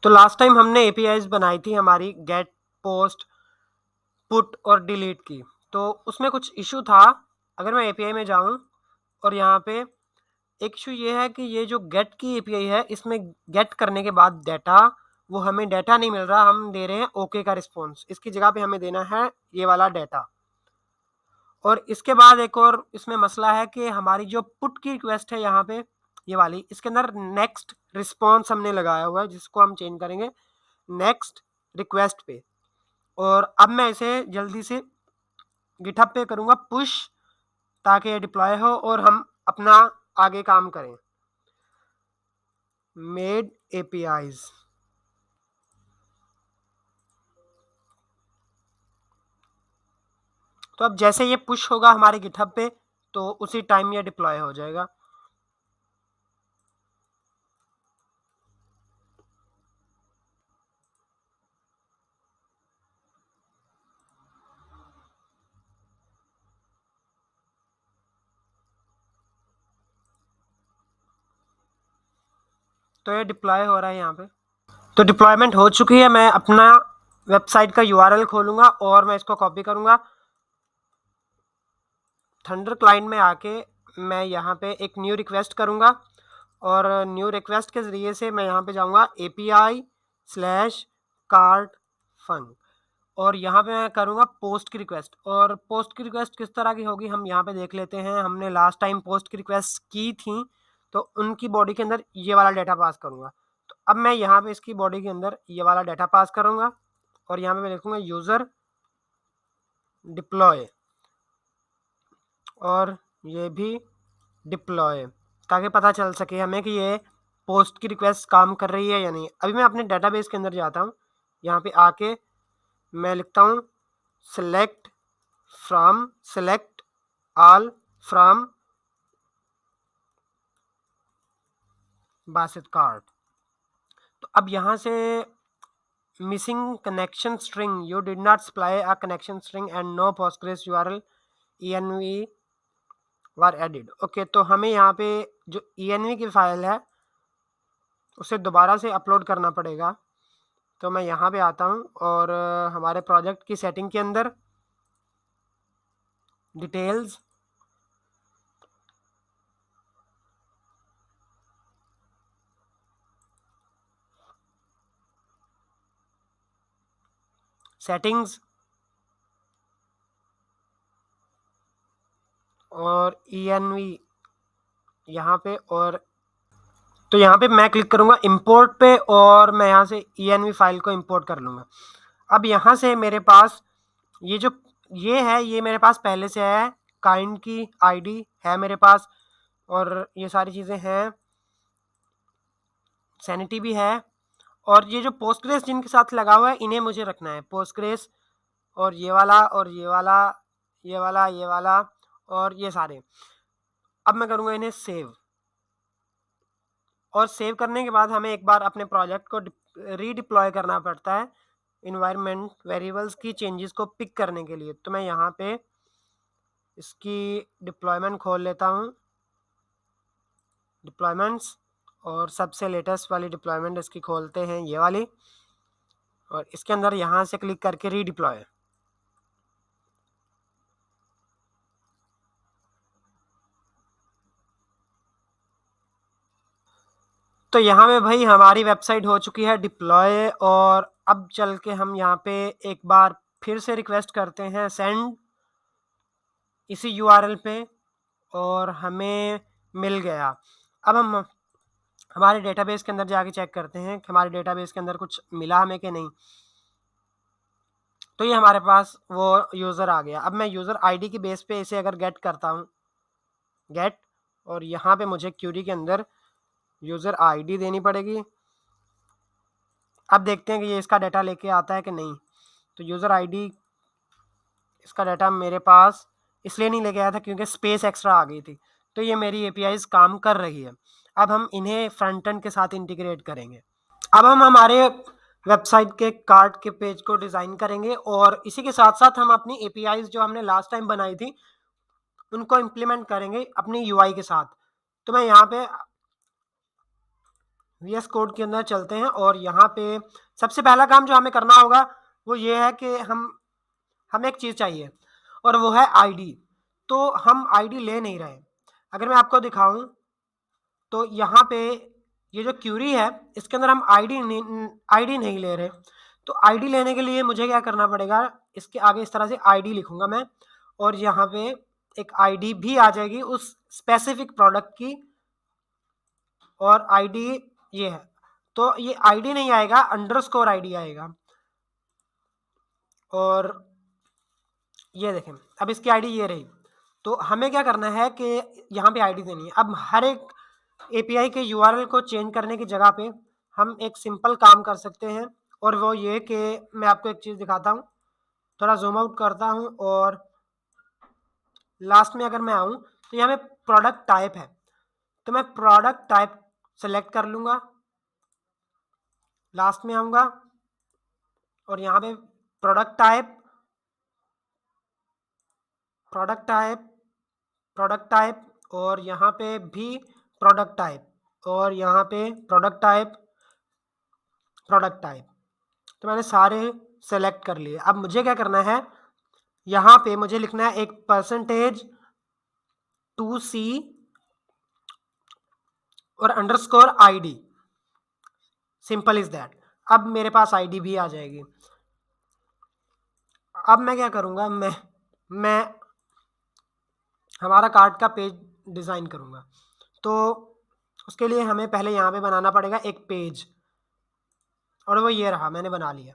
तो last time हमने APIs बनाई थी हमारी गेट, पोस्ट, पुट और डिलीट की, तो उसमें कुछ इशू था। अगर मैं एपीआई में जाऊं और यहाँ पे एक इशू ये है कि ये जो गेट की एपीआई है, इसमें गेट करने के बाद डाटा, वो हमें डाटा नहीं मिल रहा, हम दे रहे हैं ओके का रिस्पॉन्स। इसकी जगह पे हमें देना है ये वाला डाटा। और इसके बाद एक और इसमें मसला है कि हमारी जो पुट की रिक्वेस्ट है यहाँ पे, ये वाली, इसके अंदर नेक्स्ट रिस्पॉन्स हमने लगाया हुआ है, जिसको हम चेंज करेंगे नेक्स्ट रिक्वेस्ट पे। और अब मैं इसे जल्दी से गिटहब पे करूँगा पुश, ताकि ये डिप्लॉय हो और हम अपना आगे काम करें। मेड एपीआईज, तो अब जैसे ये पुश होगा हमारे गिटहब पे, तो उसी टाइम ये डिप्लॉय हो जाएगा। तो ये डिप्लॉय हो रहा है यहाँ पे। तो डिप्लॉयमेंट हो चुकी है। मैं अपना वेबसाइट का यूआरएल खोलूंगा और मैं इसको कॉपी करूंगा। थंडर क्लाइंट में आके मैं यहाँ पे एक न्यू रिक्वेस्ट करूँगा और न्यू रिक्वेस्ट के ज़रिए से मैं यहाँ पे जाऊँगा API/कार्ट फंड, और यहाँ पे मैं करूँगा पोस्ट की रिक्वेस्ट। और पोस्ट की रिक्वेस्ट किस तरह की होगी हम यहाँ पे देख लेते हैं। हमने लास्ट टाइम पोस्ट की रिक्वेस्ट की थी, तो उनकी बॉडी के अंदर ये वाला डाटा पास करूँगा। तो अब मैं यहाँ पे इसकी बॉडी के अंदर ये वाला डाटा पास करूँगा और यहाँ पे मैं लिखूँगा यूज़र डिप्लॉय, और ये भी डिप्लॉय, ताकि पता चल सके हमें कि ये पोस्ट की रिक्वेस्ट काम कर रही है या नहीं। अभी मैं अपने डेटाबेस के अंदर जाता हूँ। यहाँ पे आके मैं लिखता हूँ select all from basket card. तो अब यहाँ से missing connection string, you did not supply a connection string and no postgres URL env var added. Okay, तो हमें यहाँ पे जो env की फाइल है उसे दोबारा से अपलोड करना पड़ेगा। तो मैं यहाँ पे आता हूँ और हमारे प्रोजेक्ट की सेटिंग के अंदर डिटेल्स, सेटिंग्स और env यहाँ पे, और तो यहाँ पे मैं क्लिक करूँगा इंपोर्ट पे और मैं यहाँ से env फाइल को इंपोर्ट कर लूँगा। अब यहाँ से मेरे पास ये जो ये है, ये मेरे पास पहले से है। काइंड की आईडी है मेरे पास और ये सारी चीज़ें हैं, सैनिटी भी है। और ये जो पोस्टग्रेस जिनके साथ लगा हुआ है इन्हें मुझे रखना है, पोस्टग्रेस और ये वाला और ये वाला, ये वाला, ये वाला और ये सारे। अब मैं करूँगा इन्हें सेव, और सेव करने के बाद हमें एक बार अपने प्रोजेक्ट को रीडिप्लॉय करना पड़ता है इन्वायरमेंट वेरिएबल्स की चेंजेस को पिक करने के लिए। तो मैं यहाँ पे इसकी डिप्लॉयमेंट खोल लेता हूँ, डिप्लॉयमेंट्स, और सबसे लेटेस्ट वाली डिप्लॉयमेंट इसकी खोलते हैं, ये वाली, और इसके अंदर यहाँ से क्लिक करके रीडिप्लॉय। तो यहाँ पे भाई हमारी वेबसाइट हो चुकी है डिप्लॉय, और अब चल के हम यहाँ पे एक बार फिर से रिक्वेस्ट करते हैं सेंड इसी यूआरएल पे, और हमें मिल गया। अब हम हमारे डेटाबेस के अंदर जाके चेक करते हैं कि हमारे डेटाबेस के अंदर कुछ मिला हमें कि नहीं। तो ये हमारे पास वो यूज़र आ गया। अब मैं यूज़र आईडी की बेस पे इसे अगर गेट करता हूँ, गेट, और यहाँ पे मुझे क्यूरी के अंदर यूज़र आईडी देनी पड़ेगी। अब देखते हैं कि ये इसका डाटा लेके आता है कि नहीं। तो यूज़र आईडी, इसका डाटा मेरे पास इसलिए नहीं लेके आया था क्योंकि स्पेस एक्स्ट्रा आ गई थी। तो ये मेरी एपीआईज काम कर रही है। अब हम इन्हें फ्रंट एंड के साथ इंटीग्रेट करेंगे। अब हम हमारे वेबसाइट के कार्ट के पेज को डिज़ाइन करेंगे और इसी के साथ साथ हम अपनी एपीआईज जो हमने लास्ट टाइम बनाई थी उनको इम्प्लीमेंट करेंगे अपनी यूआई के साथ। तो मैं यहाँ पे VS कोड के अंदर चलते हैं और यहाँ पे सबसे पहला काम जो हमें करना होगा वो ये है कि हमें एक चीज़ चाहिए और वो है आईडी। तो हम आईडी ले नहीं रहे। अगर मैं आपको दिखाऊं तो यहाँ पे ये जो क्यूरी है इसके अंदर हम आईडी नहीं ले रहे। तो आईडी लेने के लिए मुझे क्या करना पड़ेगा, इसके आगे इस तरह से आईडी लिखूंगा मैं और यहाँ पे एक आईडी भी आ जाएगी उस स्पेसिफिक प्रोडक्ट की और आईडी ये है। तो ये आईडी नहीं आएगा, अंडरस्कोर आईडी आएगा। और ये देखें, अब इसकी आईडी ये रही। तो हमें क्या करना है कि यहाँ पे आईडी देनी है। अब हर एक एपीआई के यूआरएल को चेंज करने की जगह पे हम एक सिंपल काम कर सकते हैं और वो ये कि मैं आपको एक चीज़ दिखाता हूँ। थोड़ा जूम आउट करता हूँ और लास्ट में अगर मैं आऊँ तो यहाँ पे प्रोडक्ट टाइप है, तो मैं प्रोडक्ट टाइप सेलेक्ट कर लूँगा। लास्ट में आऊँगा और यहाँ पे प्रोडक्ट टाइप और यहाँ पे भी प्रोडक्ट टाइप और यहाँ पे प्रोडक्ट टाइप। तो मैंने सारे सेलेक्ट कर लिए। अब मुझे क्या करना है, यहाँ पे मुझे लिखना है एक %2C और underscore ID. Simple is that. अब मेरे पास आईडी भी आ जाएगी। अब मैं क्या करूँगा, मैं हमारा कार्ड का पेज डिज़ाइन करूँगा। तो उसके लिए हमें पहले यहाँ पे बनाना पड़ेगा एक पेज और वो ये रहा, मैंने बना लिया।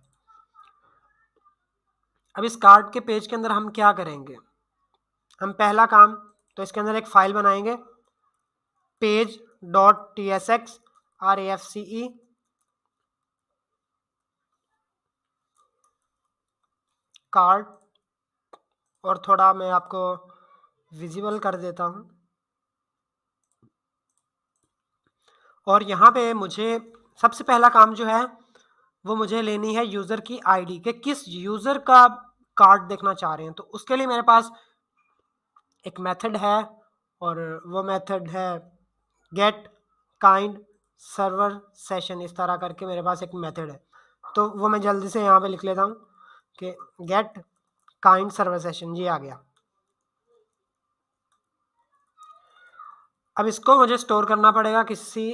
अब इस कार्ड के पेज के अंदर हम क्या करेंगे, हम पहला काम तो इसके अंदर एक फाइल बनाएंगे page.tsx RAFCE कार्ड और थोड़ा मैं आपको विजिबल कर देता हूँ। और यहाँ पे मुझे सबसे पहला काम जो है वो मुझे लेनी है यूज़र की आईडी कि किस यूज़र का कार्ड देखना चाह रहे हैं। तो उसके लिए मेरे पास एक मेथड है और वो मेथड है गेट काइंड सर्वर सेशन। इस तरह करके मेरे पास एक मेथड है, तो वो मैं जल्दी से यहाँ पे लिख लेता हूँ कि गेट काइंड सर्वर सेशन। ये आ गया। अब इसको मुझे स्टोर करना पड़ेगा किसी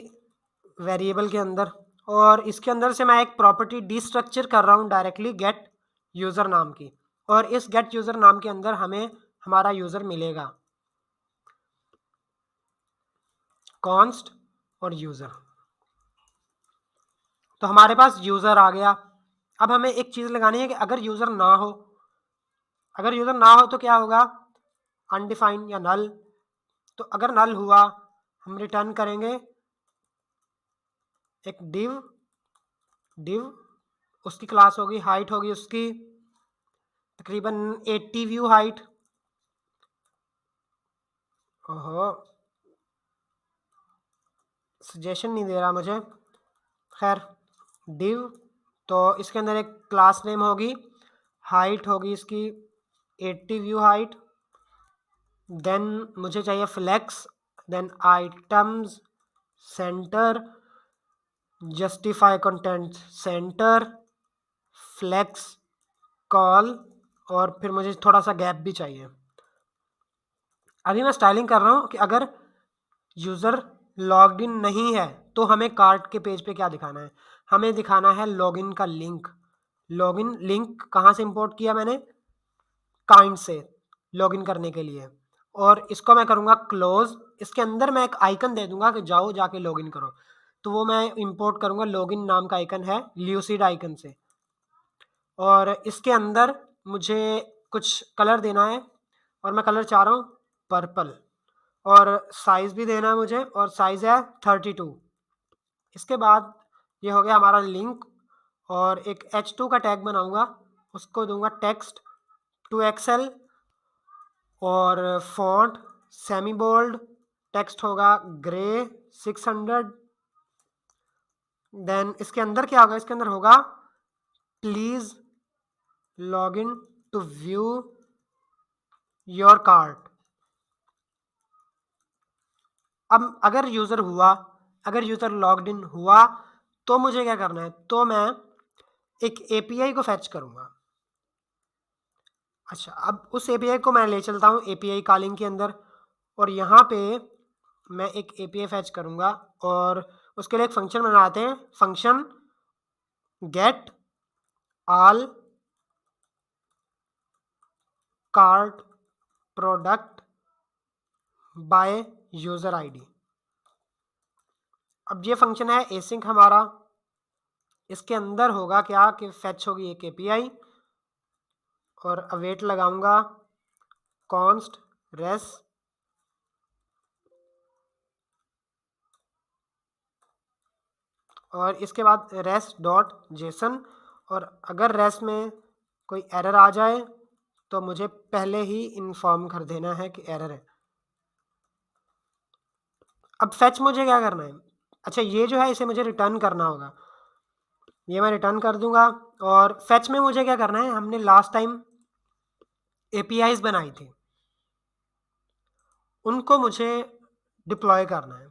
वेरिएबल के अंदर और इसके अंदर से मैं एक प्रॉपर्टी डिस्ट्रक्चर कर रहा हूँ डायरेक्टली गेट यूज़र नाम की। और इस गेट यूज़र नाम के अंदर हमें हमारा यूज़र मिलेगा कॉन्स्ट और यूज़र। तो हमारे पास यूज़र आ गया। अब हमें एक चीज़ लगानी है कि अगर यूज़र ना हो तो क्या होगा, अनडिफाइंड या नल। तो अगर नल हुआ हम रिटर्न करेंगे एक डिव उसकी क्लास होगी, हाइट होगी उसकी तकरीबन 80 व्यू हाइट। ओहो, सजेशन नहीं दे रहा मुझे। खैर डिव, तो इसके अंदर एक क्लास नेम होगी, हाइट होगी इसकी 80 व्यू हाइट। देन मुझे चाहिए flex, then items center, justify content center, flex col और फिर मुझे थोड़ा सा गैप भी चाहिए। अभी मैं स्टाइलिंग कर रहा हूँ कि अगर यूज़र लॉग्ड इन नहीं है तो हमें कार्ड के पेज पे क्या दिखाना है, हमें दिखाना है लॉगिन का लिंक। लॉगिन लिंक कहाँ से इंपोर्ट किया मैंने, काइंड से लॉगिन करने के लिए। और इसको मैं करूँगा क्लोज। इसके अंदर मैं एक आइकन दे दूंगा कि जाओ जाके लॉगिन करो। तो वो मैं इंपोर्ट करूँगा, लॉगिन नाम का आइकन है ल्यूसिड आइकन से। और इसके अंदर मुझे कुछ कलर देना है और मैं कलर चाह रहा हूँ पर्पल और साइज़ भी देना है मुझे और साइज़ है 32। इसके बाद ये हो गया हमारा लिंक और एक H2 का टैग बनाऊंगा, उसको दूंगा टेक्स्ट 2XL और फॉन्ट सेमी बोल्ड, टेक्स्ट होगा ग्रे 600। देन इसके अंदर क्या होगा, इसके अंदर होगा please login to view your card. अब अगर यूज़र हुआ, अगर यूज़र लॉग्ड इन हुआ तो मुझे क्या करना है, तो मैं एक एपीआई को फेच करूँगा। अच्छा, अब उस एपीआई को मैं ले चलता हूँ एपीआई कॉलिंग के अंदर, और यहाँ पे मैं एक एपीआई फेच करूँगा और उसके लिए एक फंक्शन बनाते हैं, function get all cart product by user ID. अब ये फंक्शन है एसिंक हमारा, इसके अंदर होगा क्या कि फेच होगी एक एपीआई और अवेट लगाऊंगा कॉन्स्ट रेस और इसके बाद रेस डॉट जेसन, और अगर रेस में कोई एरर आ जाए तो मुझे पहले ही इन्फॉर्म कर देना है कि एरर है। अब फेच मुझे क्या करना है, अच्छा ये जो है इसे मुझे रिटर्न करना होगा, ये मैं रिटर्न कर दूंगा। और फेच में मुझे क्या करना है, हमने लास्ट टाइम एपीआईज बनाई थी, उनको मुझे डिप्लॉय करना है।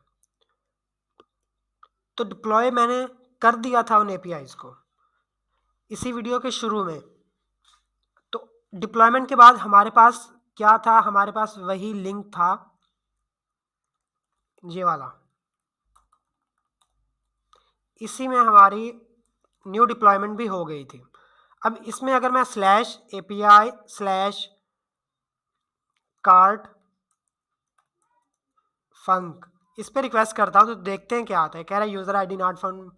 तो डिप्लॉय मैंने कर दिया था उन एपीआईज को इसी वीडियो के शुरू में। तो डिप्लॉयमेंट के बाद हमारे पास क्या था, हमारे पास वही लिंक था, ये वाला, इसी में हमारी न्यू डिप्लॉयमेंट भी हो गई थी। अब इसमें अगर मैं स्लैश एपीआई स्लैश कार्ट फंक इस पर रिक्वेस्ट करता हूँ तो देखते हैं क्या आता है। कह रहा है user ID not found,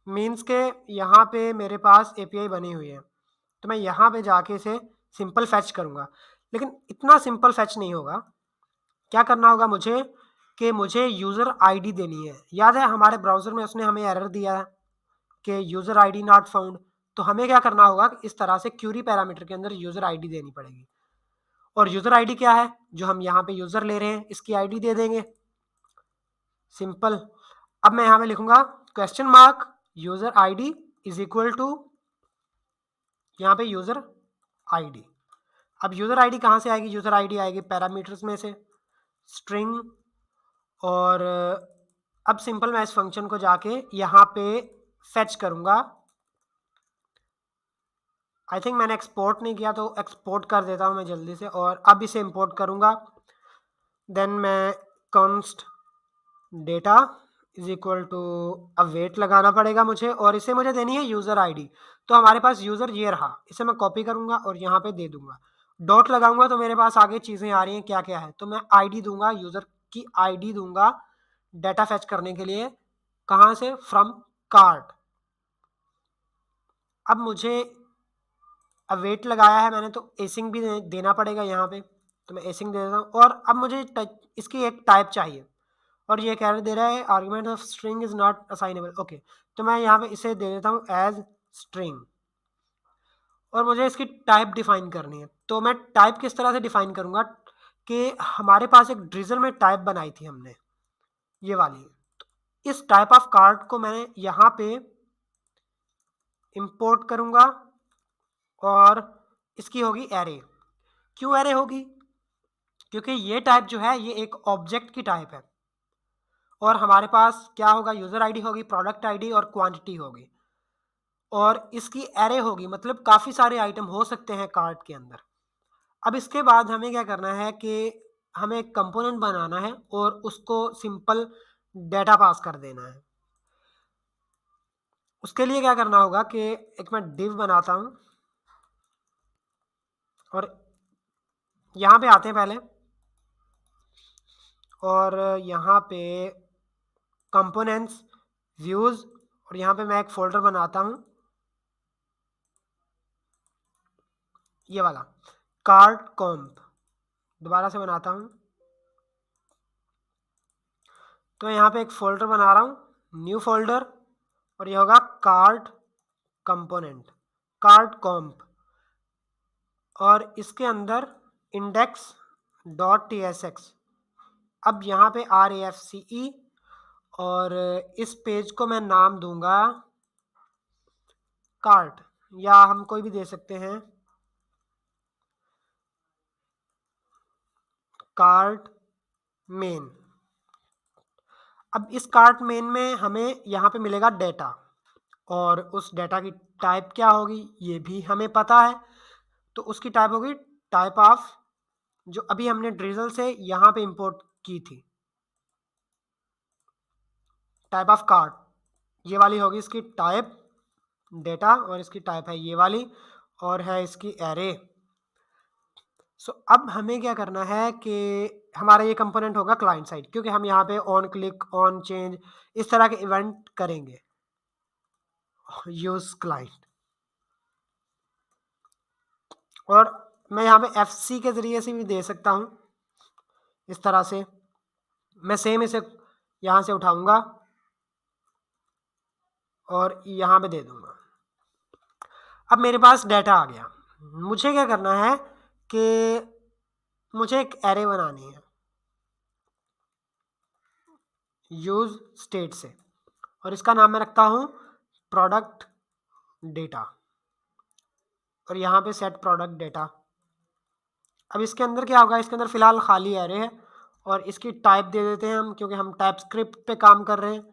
means के यहाँ पे मेरे पास एपीआई बनी हुई है, तो मैं यहाँ पे जाके इसे सिंपल फैच करूँगा। लेकिन इतना सिंपल फैच नहीं होगा, क्या करना होगा मुझे कि मुझे यूज़र आईडी देनी है। याद है हमारे ब्राउज़र में उसने हमें एरर दिया है कि यूज़र आईडी नॉट फाउंड, तो हमें क्या करना होगा, इस तरह से क्यूरी पैरामीटर के अंदर यूज़र आईडी देनी पड़ेगी। और यूज़र आईडी क्या है, जो हम यहाँ पे यूज़र ले रहे हैं इसकी आईडी दे देंगे, सिंपल। अब मैं यहाँ पे लिखूंगा question mark user ID is equal to यहाँ पे यूज़र आईडी। अब यूज़र आईडी कहाँ से आएगी, यूज़र आईडी आएगी पैरामीटर्स में से, स्ट्रिंग। और अब सिंपल मैं इस फंक्शन को जाके यहाँ पे फेच करूँगा। आई थिंक मैंने एक्सपोर्ट नहीं किया तो एक्सपोर्ट कर देता हूँ मैं जल्दी से, और अब इसे इंपोर्ट करूँगा। देन मैं const data is equal to, अब वेट लगाना पड़ेगा मुझे, और इसे मुझे देनी है यूज़र आईडी। तो हमारे पास यूज़र ये रहा, इसे मैं कॉपी करूँगा और यहाँ पे दे दूँगा, डॉट लगाऊंगा तो मेरे पास आगे चीज़ें आ रही हैं क्या क्या है। तो मैं आईडी दूंगा, यूज़र की आईडी दूंगा डाटा फैच करने के लिए, कहाँ से, फ्रॉम कार्ट। अब मुझे अवेट लगाया है मैंने तो एसिंग भी देना पड़ेगा यहाँ पे, तो मैं एसिंग दे देता हूँ। और अब मुझे इसकी एक टाइप चाहिए, और ये कह दे रहा है argument of string is not assignable. Okay, तो मैं यहाँ पे इसे दे देता हूँ एज स्ट्रिंग, और मुझे इसकी टाइप डिफाइन करनी है। तो मैं टाइप किस तरह से डिफाइन करूँगा कि हमारे पास एक ड्रिजल में टाइप बनाई थी हमने, ये वाली, तो इस टाइप ऑफ कार्ड को मैंने यहाँ पे इंपोर्ट करूँगा और इसकी होगी एरे। क्यों एरे होगी, क्योंकि ये टाइप जो है ये एक ऑब्जेक्ट की टाइप है, और हमारे पास क्या होगा, यूज़र आईडी होगी, प्रोडक्ट आईडी और क्वांटिटी होगी, और इसकी एरे होगी, मतलब काफ़ी सारे आइटम हो सकते हैं कार्ट के अंदर। अब इसके बाद हमें क्या करना है कि हमें एक कंपोनेंट बनाना है और उसको सिंपल डेटा पास कर देना है। उसके लिए क्या करना होगा कि एक मैं डिव बनाता हूँ, और यहाँ पे आते हैं पहले, और यहाँ पे कंपोनेंट्स व्यूज़, और यहाँ पे मैं एक फोल्डर बनाता हूँ, ये वाला कार्ट कॉम्प, दोबारा से बनाता हूँ। तो यहाँ पे एक फोल्डर बना रहा हूँ, न्यू फोल्डर, और ये होगा कार्ट कंपोनेंट, कार्ट कॉम्प, और इसके अंदर index dot T S x. अब यहाँ पे RAFCE, और इस पेज को मैं नाम दूंगा कार्ट, या हम कोई भी दे सकते हैं, कार्ट मेन। अब इस कार्ट मेन में हमें यहाँ पे मिलेगा डेटा, और उस डेटा की टाइप क्या होगी ये भी हमें पता है। तो उसकी टाइप होगी टाइप ऑफ, जो अभी हमने ड्रिजल से यहाँ पे इंपोर्ट की थी, टाइप ऑफ कार्ट, ये वाली होगी इसकी टाइप डेटा, और इसकी टाइप है ये वाली, और है इसकी एरे। सो अब हमें क्या करना है कि हमारा ये कंपोनेंट होगा क्लाइंट साइड, क्योंकि हम यहाँ पे ऑन क्लिक, ऑन चेंज, इस तरह के इवेंट करेंगे। यूज क्लाइंट, और मैं यहाँ पे FC के ज़रिए से भी दे सकता हूँ, इस तरह से मैं सेम इसे यहाँ से उठाऊंगा और यहाँ पे दे दूंगा। अब मेरे पास डेटा आ गया। मुझे क्या करना है कि मुझे एक एरे बनानी है यूज स्टेट से, और इसका नाम मैं रखता हूँ प्रोडक्ट डेटा, और यहाँ पे सेट प्रोडक्ट डेटा। अब इसके अंदर क्या होगा, इसके अंदर फिलहाल खाली एरे है, और इसकी टाइप दे देते हैं हम, क्योंकि हम टाइप स्क्रिप्ट पे काम कर रहे हैं।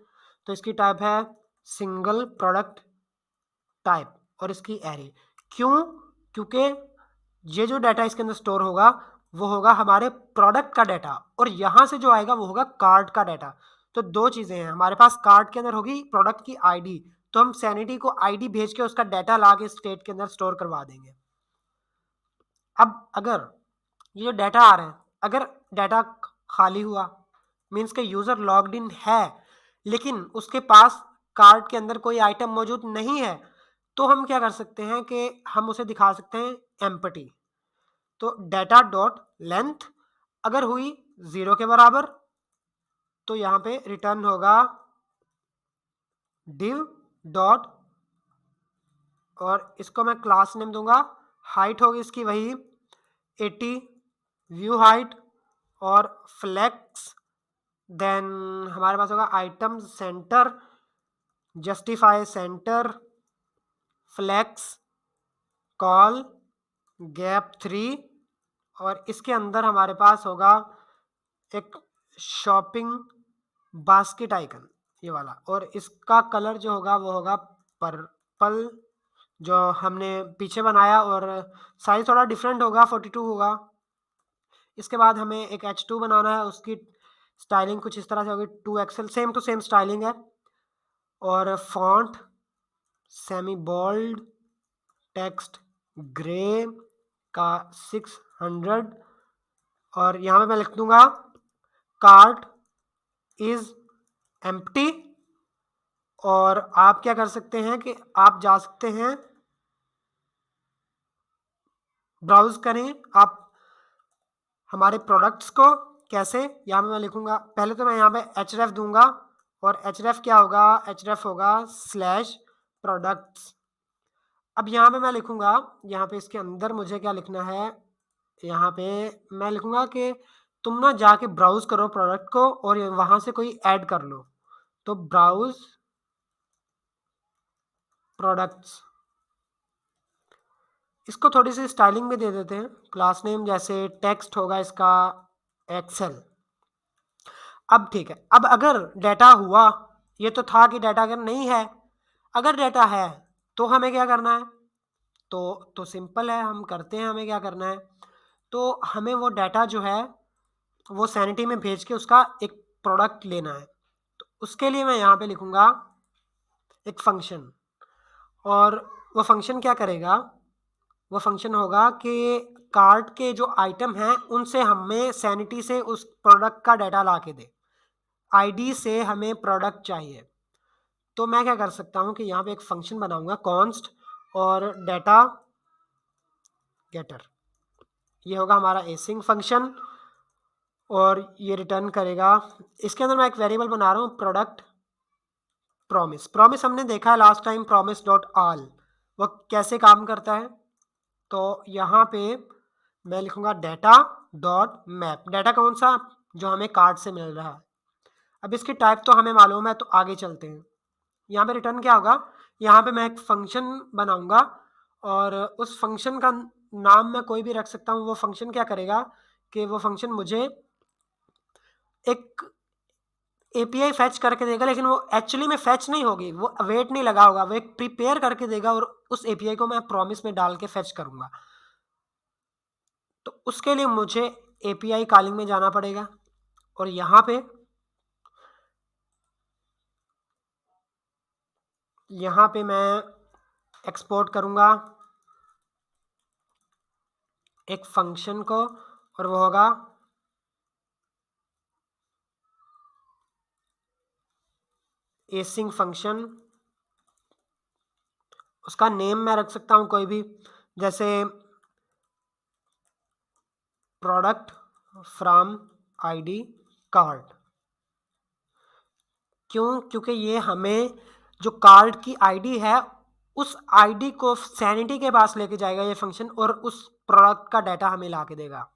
तो इसकी टाइप है सिंगल प्रोडक्ट टाइप, और इसकी एरे। क्यों? क्योंकि ये जो डाटा इसके अंदर स्टोर होगा वो होगा हमारे प्रोडक्ट का डाटा, और यहाँ से जो आएगा वो होगा कार्ड का डाटा। तो दो चीज़ें हैं, हमारे पास कार्ड के अंदर होगी प्रोडक्ट की आईडी, तो हम सैनिटी को आईडी भेज के उसका डाटा ला के स्टेट के अंदर स्टोर करवा देंगे। अब अगर ये जो डाटा आ रहा है, अगर डाटा खाली हुआ मीन्स के यूज़र लॉग्ड इन है, लेकिन उसके पास कार्ड के अंदर कोई आइटम मौजूद नहीं है, तो हम क्या कर सकते हैं कि हम उसे दिखा सकते हैं एम्प्टी। तो डाटा डॉट लेंथ अगर हुई 0 के बराबर, तो यहाँ पे रिटर्न होगा div डॉट, और इसको मैं क्लास नेम दूंगा, हाइट होगी इसकी वही 80, व्यू हाइट और फ्लेक्स। देन हमारे पास होगा item center, justify center, flex, col, gap 3, और इसके अंदर हमारे पास होगा एक शॉपिंग बास्केट आइकन, ये वाला, और इसका कलर जो होगा वो होगा पर्पल, जो हमने पीछे बनाया, और साइज थोड़ा डिफरेंट होगा, 42 होगा। इसके बाद हमें एक H2 बनाना है, उसकी स्टाइलिंग कुछ इस तरह से होगी, 2XL, same to same styling है, और font semi bold, text gray का 600, और यहाँ पे मैं लिख दूंगा कार्ट इज एम्प्टी। और आप क्या कर सकते हैं कि आप जा सकते हैं, ब्राउज करें आप हमारे प्रोडक्ट्स को। कैसे? यहाँ पे मैं लिखूंगा, पहले तो मैं यहाँ पे href दूंगा, और href क्या होगा, href होगा स्लैश प्रोडक्ट्स। अब यहाँ पे मैं लिखूंगा, यहाँ पे इसके अंदर मुझे क्या लिखना है, यहाँ पे मैं लिखूंगा कि तुम ना जाके ब्राउज करो प्रोडक्ट को, और वहां से कोई ऐड कर लो। तो ब्राउज प्रोडक्ट्स, इसको थोड़ी सी स्टाइलिंग में दे देते हैं, क्लास नेम जैसे टेक्स्ट होगा इसका एक्सेल। अब ठीक है, अब अगर डाटा हुआ, ये तो था कि डाटा अगर नहीं है, अगर डाटा है तो हमें क्या करना है, तो सिंपल है, हम करते हैं, हमें क्या करना है, तो हमें वो डाटा जो है वो सैनिटी में भेज के उसका एक प्रोडक्ट लेना है। तो उसके लिए मैं यहाँ पे लिखूंगा एक फंक्शन, और वो फंक्शन क्या करेगा, वो फंक्शन होगा कि कार्ट के जो आइटम हैं उनसे हमें सैनिटी से उस प्रोडक्ट का डाटा ला के दे। आईडी से हमें प्रोडक्ट चाहिए, तो मैं क्या कर सकता हूँ कि यहाँ पे एक फंक्शन बनाऊंगा कॉन्स्ट और डाटा गेटर, ये होगा हमारा एसिंग फंक्शन, और ये रिटर्न करेगा। इसके अंदर मैं एक वेरिएबल बना रहा हूँ प्रोडक्ट प्रॉमिस। प्रॉमिस हमने देखा है last time, promise dot all, वो कैसे काम करता है। तो यहाँ पे मैं लिखूंगा डाटा डॉट मैप, डाटा कौन सा, जो हमें कार्ड से मिल रहा है। अब इसकी टाइप तो हमें मालूम है, तो आगे चलते हैं। यहाँ पे रिटर्न क्या होगा, यहाँ पे मैं एक फंक्शन बनाऊंगा, और उस फंक्शन का नाम मैं कोई भी रख सकता हूँ। वो फंक्शन क्या करेगा कि वो फंक्शन मुझे एक एपीआई फैच करके देगा, लेकिन वो एक्चुअली में फैच नहीं होगी, वो अवेट नहीं लगा होगा, वो एक प्रिपेयर करके देगा और उस एपीआई को मैं प्रॉमिस में डाल के फैच करूंगा। तो उसके लिए मुझे एपीआई कॉलिंग में जाना पड़ेगा और यहाँ पे मैं एक्सपोर्ट करूंगा एक फंक्शन को, और वो होगा एसिंग फंक्शन। उसका नेम मैं रख सकता हूँ कोई भी, जैसे प्रोडक्ट फ्रॉम आईडी कार्ड। क्यों? क्योंकि ये हमें जो कार्ड की आईडी है उस आईडी को सैनिटी के पास लेके जाएगा ये फंक्शन, और उस प्रोडक्ट का डाटा हमें ला के देगा।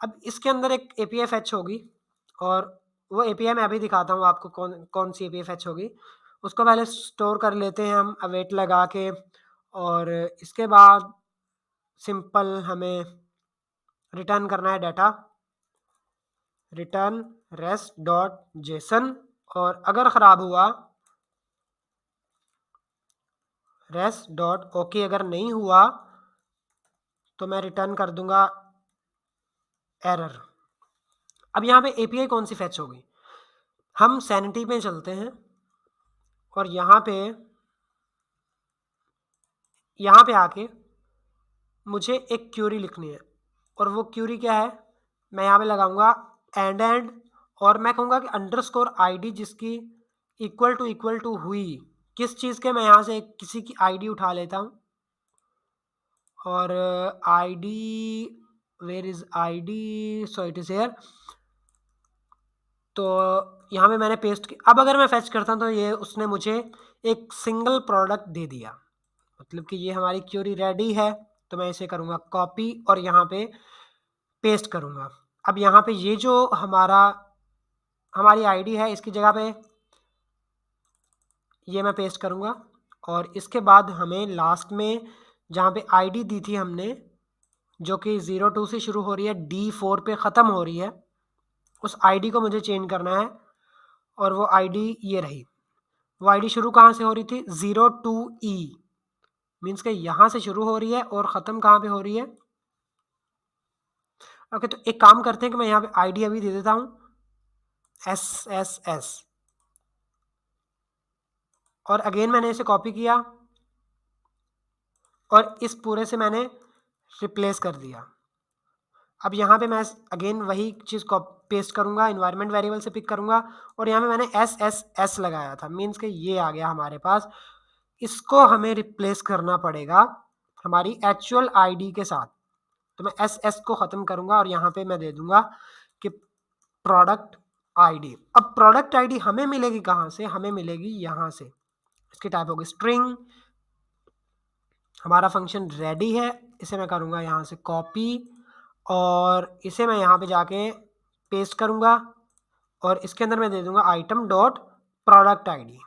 अब इसके अंदर एक एपीआई फैच होगी, और वो एपीआई मैं अभी दिखाता हूँ आपको कौन कौन सी एपीआई फैच होगी। उसको पहले स्टोर कर लेते हैं हम अवेट लगा के, और इसके बाद सिंपल हमें रिटर्न करना है data, return rest dot JSON. और अगर ख़राब हुआ रेस्ट डॉट ओके, अगर नहीं हुआ तो मैं रिटर्न कर दूंगा एरर। अब यहाँ पे एपीआई कौन सी फैच होगी, हम सैनिटी पे चलते हैं और यहाँ पे आके मुझे एक क्यूरी लिखनी है, और वो क्यूरी क्या है, मैं यहाँ पे लगाऊंगा एंड, और मैं कहूँगा कि अंडरस्कोर आईडी जिसकी इक्वल टू हुई, किस चीज़ के, मैं यहाँ से किसी की आईडी उठा लेता हूँ, और ID where is ID, so it is here. तो यहाँ पे मैंने पेस्ट किया। अब अगर मैं फैच करता हूँ तो ये उसने मुझे एक सिंगल प्रोडक्ट दे दिया, मतलब कि ये हमारी क्यूरी रेडी है। तो मैं इसे करूँगा कॉपी और यहाँ पे पेस्ट करूँगा। अब यहाँ पे ये जो हमारी आईडी है, इसकी जगह पे ये मैं पेस्ट करूँगा, और इसके बाद हमें लास्ट में जहाँ पे आईडी दी थी हमने, जो कि 02 से शुरू हो रही है, D4 पे ख़त्म हो रही है, उस आईडी को मुझे चेंज करना है। और वो आईडी ये रही। वो आईडी शुरू कहाँ से हो रही थी, 02E, मीन्स के यहाँ से शुरू हो रही है और ख़त्म कहाँ पे हो रही है। ओके, तो एक काम करते हैं कि मैं यहाँ पे आईडी अभी दे देता हूँ SSS, और अगेन मैंने इसे कॉपी किया और इस पूरे से मैंने रिप्लेस कर दिया। अब यहाँ पे मैं अगेन वही चीज़ को पेस्ट करूँगा, इन्वायरमेंट वेरिएबल से पिक करूँगा, और यहाँ पे मैंने SSS लगाया था, मीन्स कि ये आ गया हमारे पास। इसको हमें रिप्लेस करना पड़ेगा हमारी एक्चुअल आईडी के साथ। तो मैं SS को ख़त्म करूँगा और यहाँ पे मैं दे दूँगा कि प्रोडक्ट आईडी। अब प्रोडक्ट आईडी हमें मिलेगी कहाँ से, हमें मिलेगी यहाँ से। इसकी टाइप होगी स्ट्रिंग। हमारा फंक्शन रेडी है, इसे मैं करूँगा यहाँ से कॉपी, और इसे मैं यहाँ पे जाके पेस्ट करूँगा, और इसके अंदर मैं दे दूँगा आइटम डॉट प्रोडक्ट आईडी।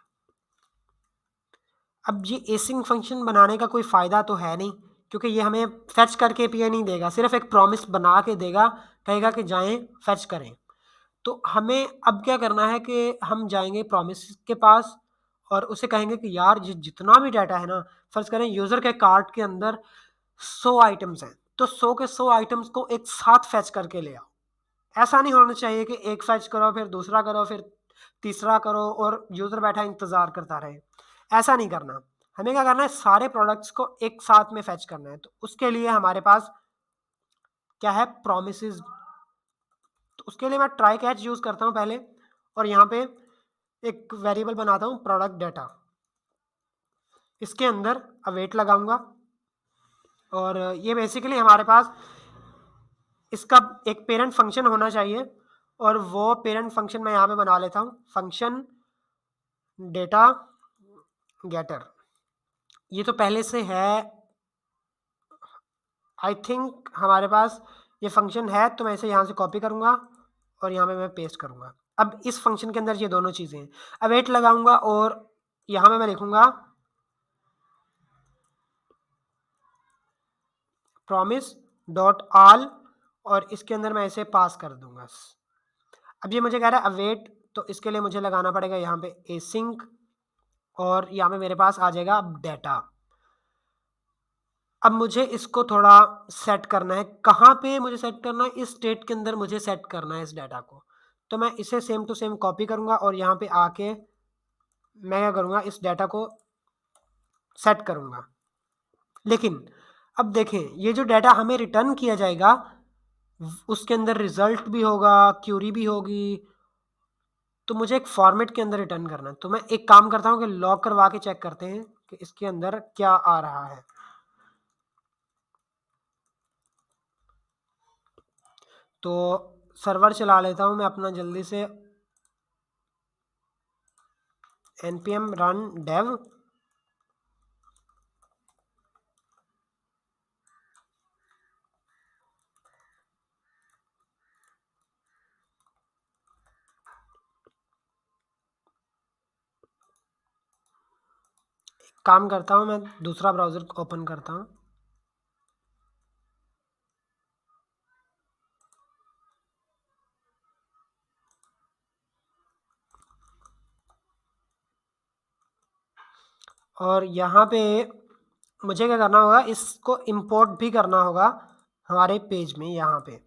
अब ये एसिंग फंक्शन बनाने का कोई फ़ायदा तो है नहीं, क्योंकि ये हमें फैच करके एपीआई नहीं देगा, सिर्फ एक प्रॉमिस बना के देगा, कहेगा कि जाएं फैच करें। तो हमें अब क्या करना है कि हम जाएंगे प्रॉमिस के पास और उसे कहेंगे कि यार जितना भी डाटा है ना, फर्ज करें यूज़र के कार्ट के अंदर 100 आइटम्स हैं, तो 100 के 100 आइटम्स को एक साथ फैच करके ले आओ। ऐसा नहीं होना चाहिए कि एक फैच करो फिर दूसरा करो फिर तीसरा करो और यूज़र बैठा इंतज़ार करता रहे। ऐसा नहीं करना, हमें क्या करना है, सारे प्रोडक्ट्स को एक साथ में फैच करना है। तो उसके लिए हमारे पास क्या है, प्रोमिसेस। तो उसके लिए मैं ट्राई कैच यूज़ करता हूँ पहले, और यहाँ पे एक वेरिएबल बनाता हूँ प्रोडक्ट डाटा, इसके अंदर अवेट लगाऊंगा, और ये बेसिकली हमारे पास इसका एक पेरेंट फंक्शन होना चाहिए, और वो पेरेंट फंक्शन मैं यहाँ पे बना लेता हूँ फंक्शन डेटा गेटर। ये तो पहले से है, आई थिंक हमारे पास ये फंक्शन है, तो मैं इसे यहाँ से कॉपी करूँगा और यहाँ पे मैं पेस्ट करूँगा। अब इस फंक्शन के अंदर ये दोनों चीज़ें हैं, अवेट लगाऊंगा और यहाँ पे मैं लिखूँगा प्रॉमिस डॉट ऑल, और इसके अंदर मैं इसे पास कर दूंगा। अब ये मुझे कह रहा है अवेट तो इसके लिए मुझे लगाना पड़ेगा यहाँ पे एसिंक और यहाँ पे मेरे पास आ जाएगा अब डाटा। अब मुझे इसको थोड़ा सेट करना है। कहाँ पे मुझे सेट करना है? इस स्टेट के अंदर मुझे सेट करना है इस डाटा को। तो मैं इसे सेम टू सेम कॉपी करूँगा और यहाँ पे आके मैं क्या करूँगा, इस डाटा को सेट करूँगा। लेकिन अब देखें, ये जो डाटा हमें रिटर्न किया जाएगा उसके अंदर रिजल्ट भी होगा, क्यूरी भी होगी, तो मुझे एक फॉर्मेट के अंदर रिटर्न करना है। तो मैं एक काम करता हूँ कि लॉग करवा के चेक करते हैं कि इसके अंदर क्या आ रहा है। तो सर्वर चला लेता हूँ मैं अपना जल्दी से, npm run dev। काम करता हूँ, मैं दूसरा ब्राउज़र ओपन करता हूँ। और यहाँ पे मुझे क्या करना होगा, इसको इंपोर्ट भी करना होगा हमारे पेज में यहाँ पे।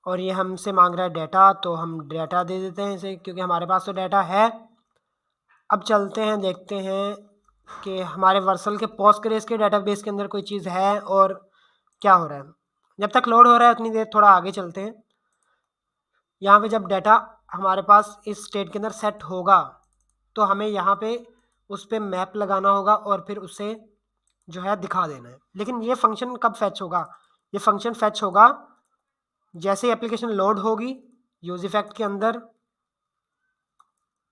और ये हमसे मांग रहा है डाटा, तो हम डाटा दे देते हैं इसे, क्योंकि हमारे पास तो डाटा है। अब चलते हैं, देखते हैं कि हमारे वर्सल के पोस्टग्रेस के डाटाबेस के अंदर कोई चीज़ है और क्या हो रहा है। जब तक लोड हो रहा है उतनी देर थोड़ा आगे चलते हैं। यहाँ पे जब डाटा हमारे पास इस स्टेट के अंदर सेट होगा तो हमें यहाँ पे उस पर मैप लगाना होगा और फिर उसे जो है दिखा देना है। लेकिन ये फंक्शन कब फैच होगा? ये फंक्शन फैच होगा जैसे ही एप्लीकेशन लोड होगी यूज इफेक्ट के अंदर।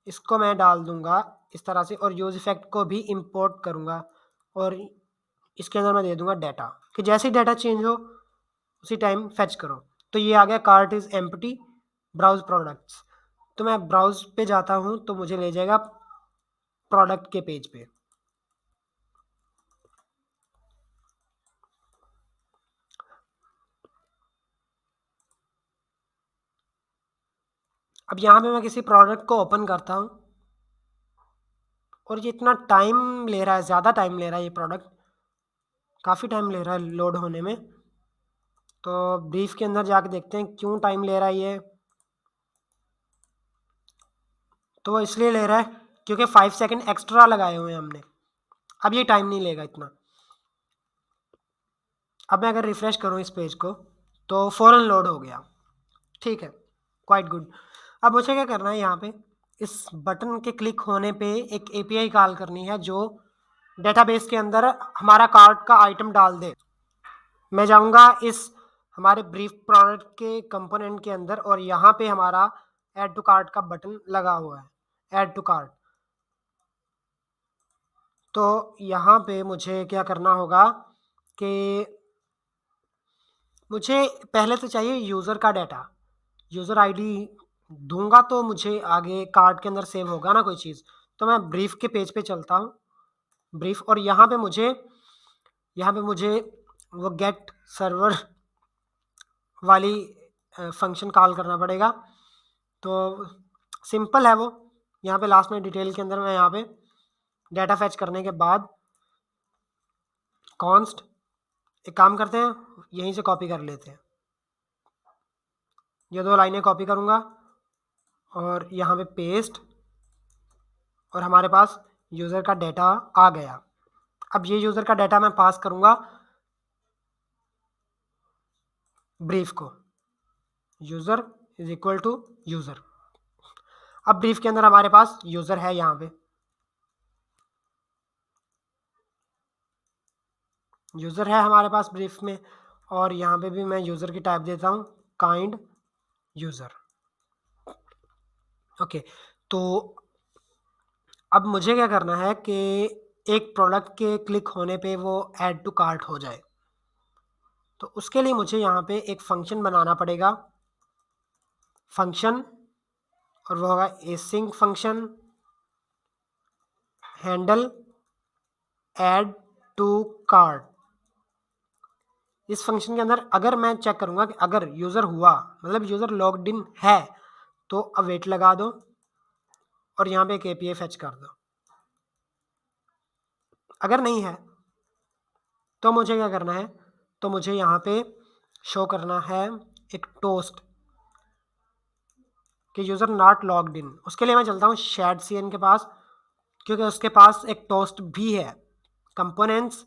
इसको मैं डाल दूंगा इस तरह से और यूज इफेक्ट को भी इंपोर्ट करूंगा और इसके अंदर मैं दे दूंगा डाटा, कि जैसे ही डाटा चेंज हो उसी टाइम फैच करो। तो ये आ गया cart is empty browse products. तो मैं ब्राउज पे जाता हूँ तो मुझे ले जाएगा प्रोडक्ट के पेज पे। अब यहाँ पे मैं किसी प्रोडक्ट को ओपन करता हूँ और ये इतना टाइम ले रहा है, ज़्यादा टाइम ले रहा है, ये प्रोडक्ट काफ़ी टाइम ले रहा है लोड होने में। तो ब्रीफ के अंदर जाके देखते हैं क्यों टाइम ले रहा है ये। तो वो इसलिए ले रहा है क्योंकि 5 सेकंड एक्स्ट्रा लगाए हुए हैं हमने। अब ये टाइम नहीं लेगा इतना। अब मैं अगर रिफ़्रेश करूँ इस पेज को तो फ़ौरन लोड हो गया। ठीक है, क्वाइट गुड। अब मुझे क्या करना है, यहाँ पे इस बटन के क्लिक होने पे एक एपीआई कॉल करनी है जो डेटाबेस के अंदर हमारा कार्ट का आइटम डाल दे। मैं जाऊँगा इस हमारे ब्रीफ प्रोडक्ट के कंपोनेंट के अंदर और यहाँ पे हमारा ऐड टू कार्ट का बटन लगा हुआ है, ऐड टू कार्ट। तो यहाँ पे मुझे क्या करना होगा कि मुझे पहले तो चाहिए यूज़र का डाटा। यूज़र आईडी दूंगा तो मुझे आगे कार्ट के अंदर सेव होगा ना कोई चीज़। तो मैं ब्रीफ के पेज पे चलता हूँ, ब्रीफ, और यहाँ पे मुझे वो गेट सर्वर वाली फंक्शन कॉल करना पड़ेगा। तो सिंपल है वो। यहाँ पे लास्ट में डिटेल के अंदर मैं यहाँ पे डाटा फैच करने के बाद कॉन्स्ट, एक काम करते हैं यहीं से कॉपी कर लेते हैं, ये 2 लाइनें कॉपी करूँगा और यहाँ पे पेस्ट, और हमारे पास यूज़र का डाटा आ गया। अब ये यूज़र का डाटा मैं पास करूँगा ब्रीफ को, user is equal to user. अब ब्रीफ के अंदर हमारे पास यूज़र है, यहाँ पे यूज़र है हमारे पास ब्रीफ में, और यहाँ पे भी मैं यूज़र की टाइप देता हूँ काइंड यूज़र। ओके, तो अब मुझे क्या करना है कि एक प्रोडक्ट के क्लिक होने पे वो ऐड टू कार्ट हो जाए। तो उसके लिए मुझे यहाँ पे एक फंक्शन बनाना पड़ेगा, फंक्शन, और वो होगा async function handle add to cart. इस फंक्शन के अंदर अगर मैं चेक करूँगा कि अगर यूज़र हुआ मतलब यूज़र लॉग्ड इन है तो अवेट लगा दो और यहाँ पे एक एपीआई फेच कर दो। अगर नहीं है तो मुझे क्या करना है, तो मुझे यहाँ पे शो करना है एक टोस्ट कि यूज़र नॉट लॉग्ड इन। उसके लिए मैं चलता हूँ शेड सीएन के पास, क्योंकि उसके पास एक टोस्ट भी है कंपोनेंट्स,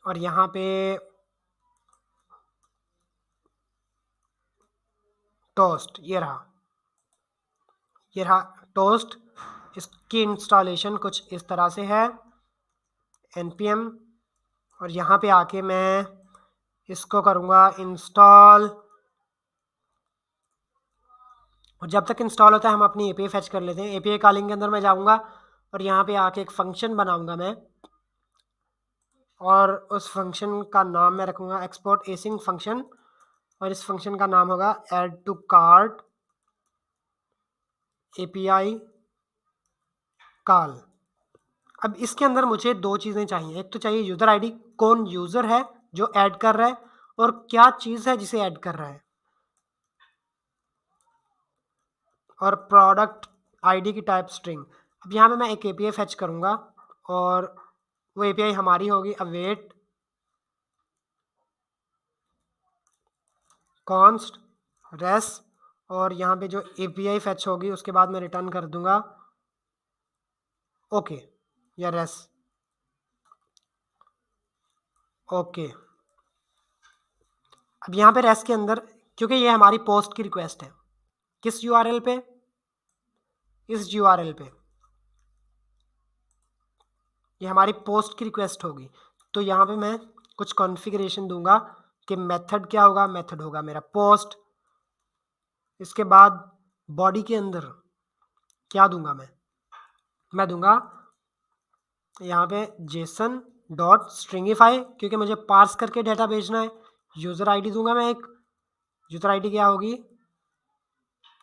और यहाँ पे टोस्ट ये रहा टोस्ट। इसकी इंस्टॉलेशन कुछ इस तरह से है npm, और यहाँ पे आके मैं इसको करूँगा इंस्टॉल, और जब तक इंस्टॉल होता है हम अपनी एपीआई फेच कर लेते हैं। एपीआई कॉलिंग के अंदर मैं जाऊँगा और यहाँ पे आके एक फंक्शन बनाऊँगा मैं, और उस फंक्शन का नाम मैं रखूँगा एक्सपोर्ट एसिंग फंक्शन, और इस फंक्शन का नाम होगा add to cart API call. अब इसके अंदर मुझे दो चीज़ें चाहिए, एक तो चाहिए यूज़र आईडी, कौन यूज़र है जो ऐड कर रहा है, और क्या चीज़ है जिसे ऐड कर रहा है, और प्रोडक्ट आईडी की टाइप स्ट्रिंग। अब यहाँ पे मैं एक एपीआई फेच करूँगा और वो एपीआई हमारी होगी अवेट कॉन्स्ट रेस, और यहाँ पे जो एपीआई फेच होगी उसके बाद मैं रिटर्न कर दूंगा ओके या रेस ओके। अब यहाँ पे रेस के अंदर, क्योंकि ये हमारी पोस्ट की रिक्वेस्ट है, किस यूआरएल पे, इस यूआरएल पे ये हमारी पोस्ट की रिक्वेस्ट होगी, तो यहाँ पे मैं कुछ कॉन्फ़िगरेशन दूंगा कि मेथड क्या होगा, मेथड होगा मेरा पोस्ट। इसके बाद बॉडी के अंदर क्या दूंगा मैं दूंगा यहाँ पे जेसन डॉट स्ट्रिंगिफाई, क्योंकि मुझे पार्स करके डाटा भेजना है। यूज़र आईडी दूंगा मैं एक, यूज़र आईडी क्या होगी,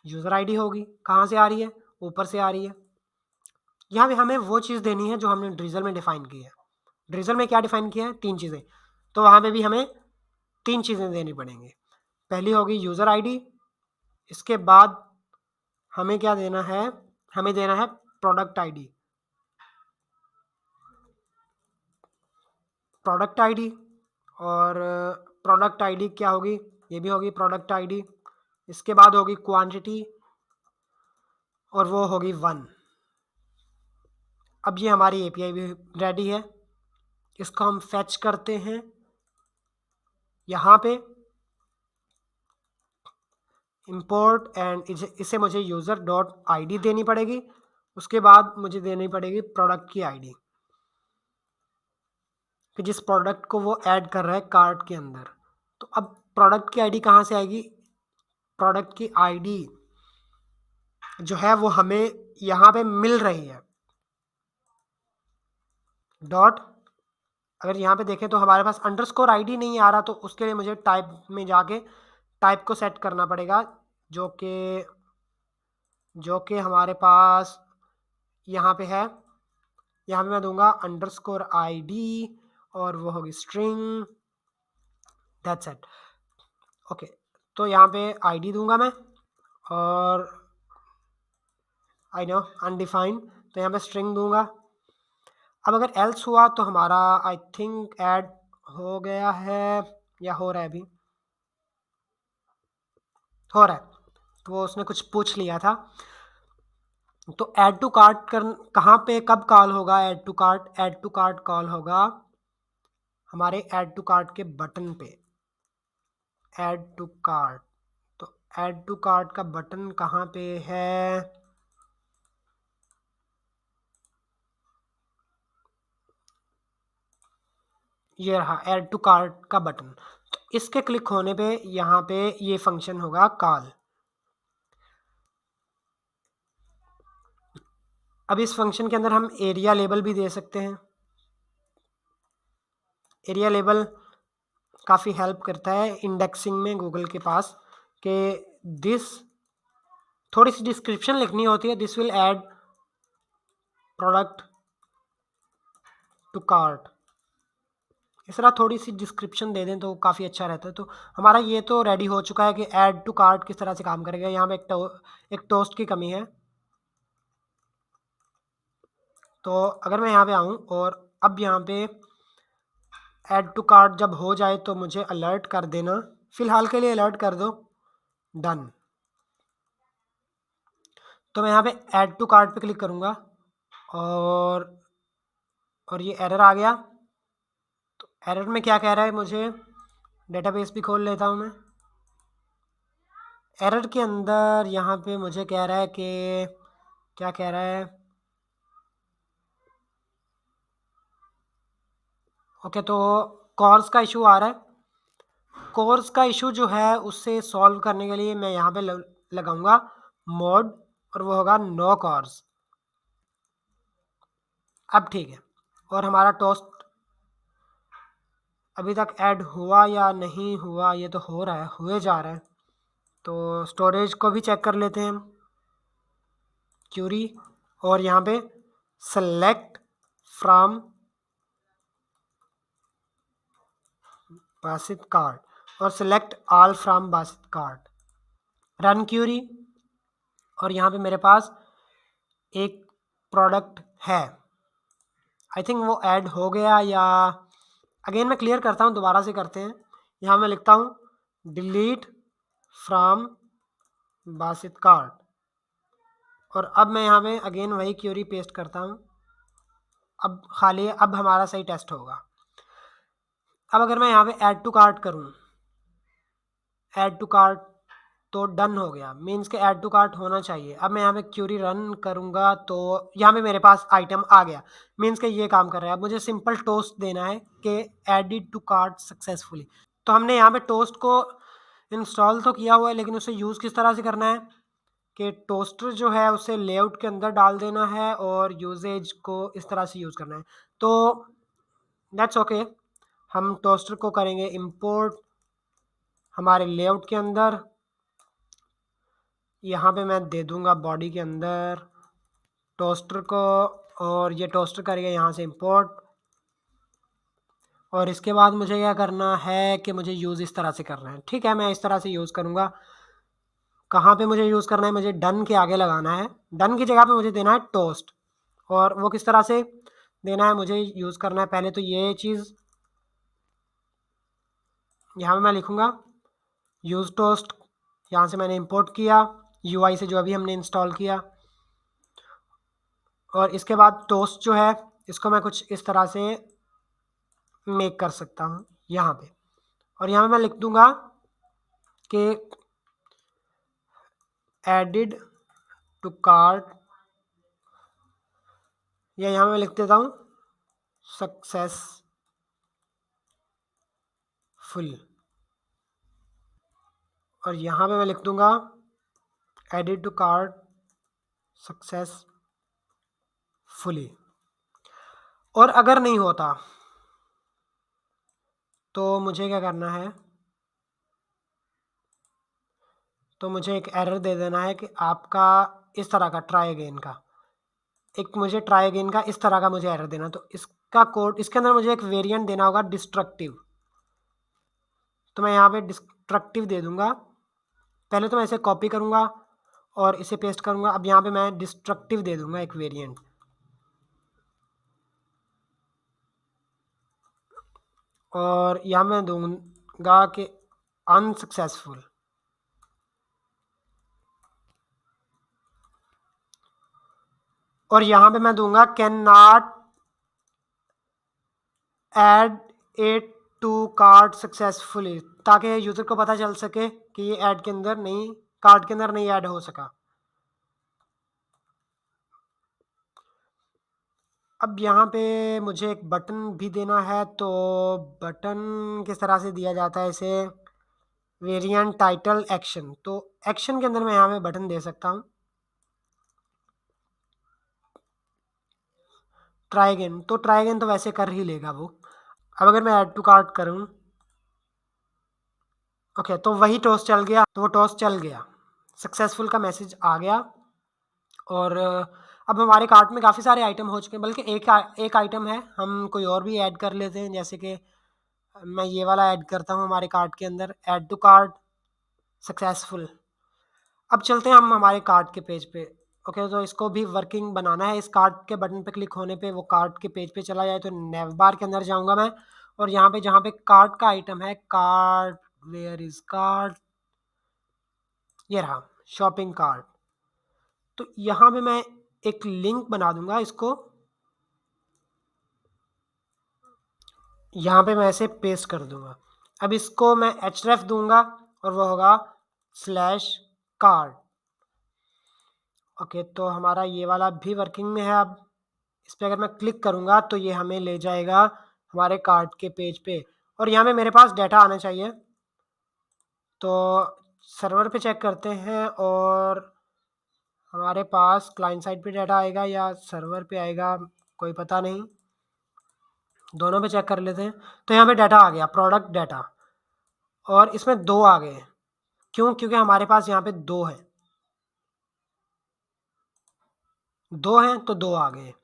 यूज़र आईडी होगी, कहाँ से आ रही है, ऊपर से आ रही है। यहाँ पे हमें वो चीज़ देनी है जो हमने ड्रिजल में डिफाइन की है। ड्रिजल में क्या डिफाइन किया है, 3 चीज़ें, तो वहाँ पे भी हमें 3 चीज़ें देनी पड़ेंगी। पहली होगी यूज़र आईडी, इसके बाद हमें क्या देना है, हमें देना है प्रोडक्ट आईडी, प्रोडक्ट आईडी, और प्रोडक्ट आईडी क्या होगी, ये भी होगी प्रोडक्ट आईडी। इसके बाद होगी क्वांटिटी और वो होगी 1। अब ये हमारी एपीआई भी रेडी है, इसको हम फेच करते हैं यहाँ पे इंपोर्ट, एंड इसे मुझे यूज़र डॉट आईडी देनी पड़ेगी। उसके बाद मुझे देनी पड़ेगी प्रोडक्ट की आईडी, कि जिस प्रोडक्ट को वो ऐड कर रहा है कार्ट के अंदर। तो अब प्रोडक्ट की आईडी कहाँ से आएगी, प्रोडक्ट की आईडी जो है वो हमें यहाँ पे मिल रही है डॉट, अगर यहाँ पे देखें तो हमारे पास अंडरस्कोर आईडी नहीं आ रहा, तो उसके लिए मुझे टाइप में जाके टाइप को सेट करना पड़ेगा, जो कि हमारे पास यहाँ पे है। यहाँ पे मैं दूंगा अंडरस्कोर आईडी और वो होगी स्ट्रिंग, दैट्स इट। ओके, तो यहाँ पे आईडी दूंगा मैं, और आई नो अनडिफाइंड, तो यहाँ पे स्ट्रिंग दूंगा। अब अगर एल्स हुआ तो हमारा आई थिंक ऐड हो गया है या हो रहा है, अभी हो रहा है, तो वो उसने कुछ पूछ लिया था। तो ऐड टू कार्ट कर कहाँ पे कब कॉल होगा, ऐड टू कार्ट कॉल होगा हमारे ऐड टू कार्ट के बटन पे, ऐड टू कार्ट। तो ऐड टू कार्ट का बटन कहाँ पे है, ये रहा ऐड टू कार्ट का बटन। तो इसके क्लिक होने पे यहाँ पे ये फंक्शन होगा कॉल। अब इस फंक्शन के अंदर हम एरिया लेबल भी दे सकते हैं। एरिया लेबल काफ़ी हेल्प करता है इंडेक्सिंग में गूगल के पास, कि दिस थोड़ी सी डिस्क्रिप्शन लिखनी होती है, this will add product to cart, इस तरह थोड़ी सी डिस्क्रिप्शन दे दें तो काफ़ी अच्छा रहता है। तो हमारा ये तो रेडी हो चुका है कि ऐड टू कार्ट किस तरह से काम करेगा। यहाँ पे एक टोस्ट की कमी है। तो अगर मैं यहाँ पे आऊँ और अब यहाँ पे ऐड टू कार्ट जब हो जाए तो मुझे अलर्ट कर देना, फ़िलहाल के लिए अलर्ट कर दो, डन। तो मैं यहाँ पे ऐड टू कार्ट पे क्लिक करूँगा और ये एरर आ गया। तो एरर में क्या कह रहा है, मुझे डेटाबेस भी खोल लेता हूँ मैं। एरर के अंदर यहाँ पे मुझे कह रहा है कि क्या कह रहा है, ओके तो कोर्स का इशू आ रहा है। कोर्स का इशू जो है उससे सॉल्व करने के लिए मैं यहाँ पे लगाऊंगा मोड और वो होगा नो कोर्स। अब ठीक है। और हमारा टोस्ट अभी तक ऐड हुआ या नहीं हुआ, ये तो हो रहा है, हुए जा रहा है। तो स्टोरेज को भी चेक कर लेते हैं हम, क्यूरी, और यहाँ पे सेलेक्ट फ्रॉम बासित कार्ट और select all from basket cart, run query. और यहाँ पे मेरे पास एक प्रोडक्ट है, आई थिंक वो ऐड हो गया या अगेन मैं क्लियर करता हूँ, दोबारा से करते हैं। यहाँ मैं लिखता हूँ डिलीट फ्रॉम बासित कार्ट और अब मैं यहाँ पे अगेन वही क्यूरी पेस्ट करता हूँ। अब खाली है, अब हमारा सही टेस्ट होगा। अब अगर मैं यहाँ पे ऐड टू कार्ट करूँ, ऐड टू कार्ट तो डन हो गया, मीन्स के ऐड टू कार्ट होना चाहिए। अब मैं यहाँ पे क्यूरी रन करूँगा तो यहाँ पे मेरे पास आइटम आ गया, मीन्स के ये काम कर रहा है। अब मुझे सिंपल टोस्ट देना है कि एडिड टू कार्ट सक्सेसफुली। तो हमने यहाँ पे टोस्ट को इंस्टॉल तो किया हुआ है, लेकिन उसे यूज़ किस तरह से करना है कि टोस्टर जो है उसे लेआउट के अंदर डाल देना है और यूजेज को इस तरह से यूज़ करना है। तो दैट्स ओके, हम टोस्टर को करेंगे इंपोर्ट हमारे लेआउट के अंदर। यहाँ पे मैं दे दूँगा बॉडी के अंदर टोस्टर को और ये टोस्टर करेगा यहाँ से इंपोर्ट। और इसके बाद मुझे क्या करना है कि मुझे यूज़ इस तरह से करना है। ठीक है, मैं इस तरह से यूज़ करूँगा। कहाँ पे मुझे यूज़ करना है, मुझे डन के आगे लगाना है। डन की जगह पे मुझे देना है टोस्ट, और वो किस तरह से देना है मुझे यूज़ करना है। पहले तो ये चीज़ यहाँ पे मैं लिखूँगा यूज़ टोस्ट, यहाँ से मैंने इंपोर्ट किया यूआई से जो अभी हमने इंस्टॉल किया। और इसके बाद टोस्ट जो है इसको मैं कुछ इस तरह से मेक कर सकता हूँ यहाँ पे। और यहाँ पे मैं लिख दूँगा कि एडिड टू कार्ट, या यहाँ मैं लिख देता हूँ सक्सेसफुल। और यहाँ पे मैं लिख दूँगा एडिड टू कार्ट सक्सेसफुली। और अगर नहीं होता तो मुझे क्या करना है, तो मुझे एक एरर दे देना है कि आपका इस तरह का ट्राई अगेन का, एक मुझे ट्राई अगेन का इस तरह का मुझे एरर देना। तो इसका कोड, इसके अंदर मुझे एक वेरिएंट देना होगा डिस्ट्रक्टिव। तो मैं यहाँ पे डिस्ट्रक्टिव दे दूँगा। पहले तो मैं इसे कॉपी करूँगा और इसे पेस्ट करूँगा। अब यहाँ पे मैं डिस्ट्रक्टिव दे दूँगा एक वेरिएंट, और यहाँ मैं दूँगा कि अनसक्सेसफुल। और यहाँ पे मैं दूँगा can not add it to cart successfully, ताकि यूज़र को पता चल सके कि ये ऐड के अंदर नहीं, कार्ट के अंदर नहीं ऐड हो सका। अब यहाँ पे मुझे एक बटन भी देना है, तो बटन किस तरह से दिया जाता है इसे, वेरिएंट टाइटल एक्शन। तो एक्शन के अंदर मैं यहाँ पे बटन दे सकता हूँ ट्राई अगेन। तो ट्राई अगेन तो वैसे कर ही लेगा वो। अब अगर मैं ऐड टू कार्ट करूँ, ओके तो वही टॉस चल गया, तो वो टॉस चल गया, सक्सेसफुल का मैसेज आ गया। और अब हमारे कार्ट में काफ़ी सारे आइटम हो चुके हैं, बल्कि एक आइटम है, हम कोई और भी ऐड कर लेते हैं, जैसे कि मैं ये वाला ऐड करता हूँ हमारे कार्ट के अंदर, ऐड टू कार्ट, सक्सेसफुल। अब चलते हैं हम हमारे कार्ट के पेज पे। ओके, तो इसको भी वर्किंग बनाना है। इस कार्ट के बटन पे क्लिक होने पे वो कार्ट के पेज पे चला जाए, तो नेव बार के अंदर जाऊंगा मैं, और यहाँ पे जहाँ पे कार्ट का आइटम है, कार्ट, वेयर इज कार्ट, ये रहा शॉपिंग कार्ट। तो यहाँ पे मैं एक लिंक बना दूंगा इसको, यहाँ पे मैं इसे पेस्ट कर दूंगा। अब इसको मैं href दूंगा और वो होगा स्लैश कार्ट। ओके, तो हमारा ये वाला भी वर्किंग में है। अब इस पर अगर मैं क्लिक करूँगा तो ये हमें ले जाएगा हमारे कार्ट के पेज पे, और यहाँ पे मेरे पास डाटा आना चाहिए। तो सर्वर पे चेक करते हैं, और हमारे पास क्लाइंट साइड पे डाटा आएगा या सर्वर पे आएगा, कोई पता नहीं, दोनों पे चेक कर लेते हैं। तो यहाँ पे डाटा आ गया, प्रोडक्ट डाटा, और इसमें 2 आ गए। क्यों? क्योंकि हमारे पास यहाँ पे 2 है, 2 हैं तो 2 आ गए,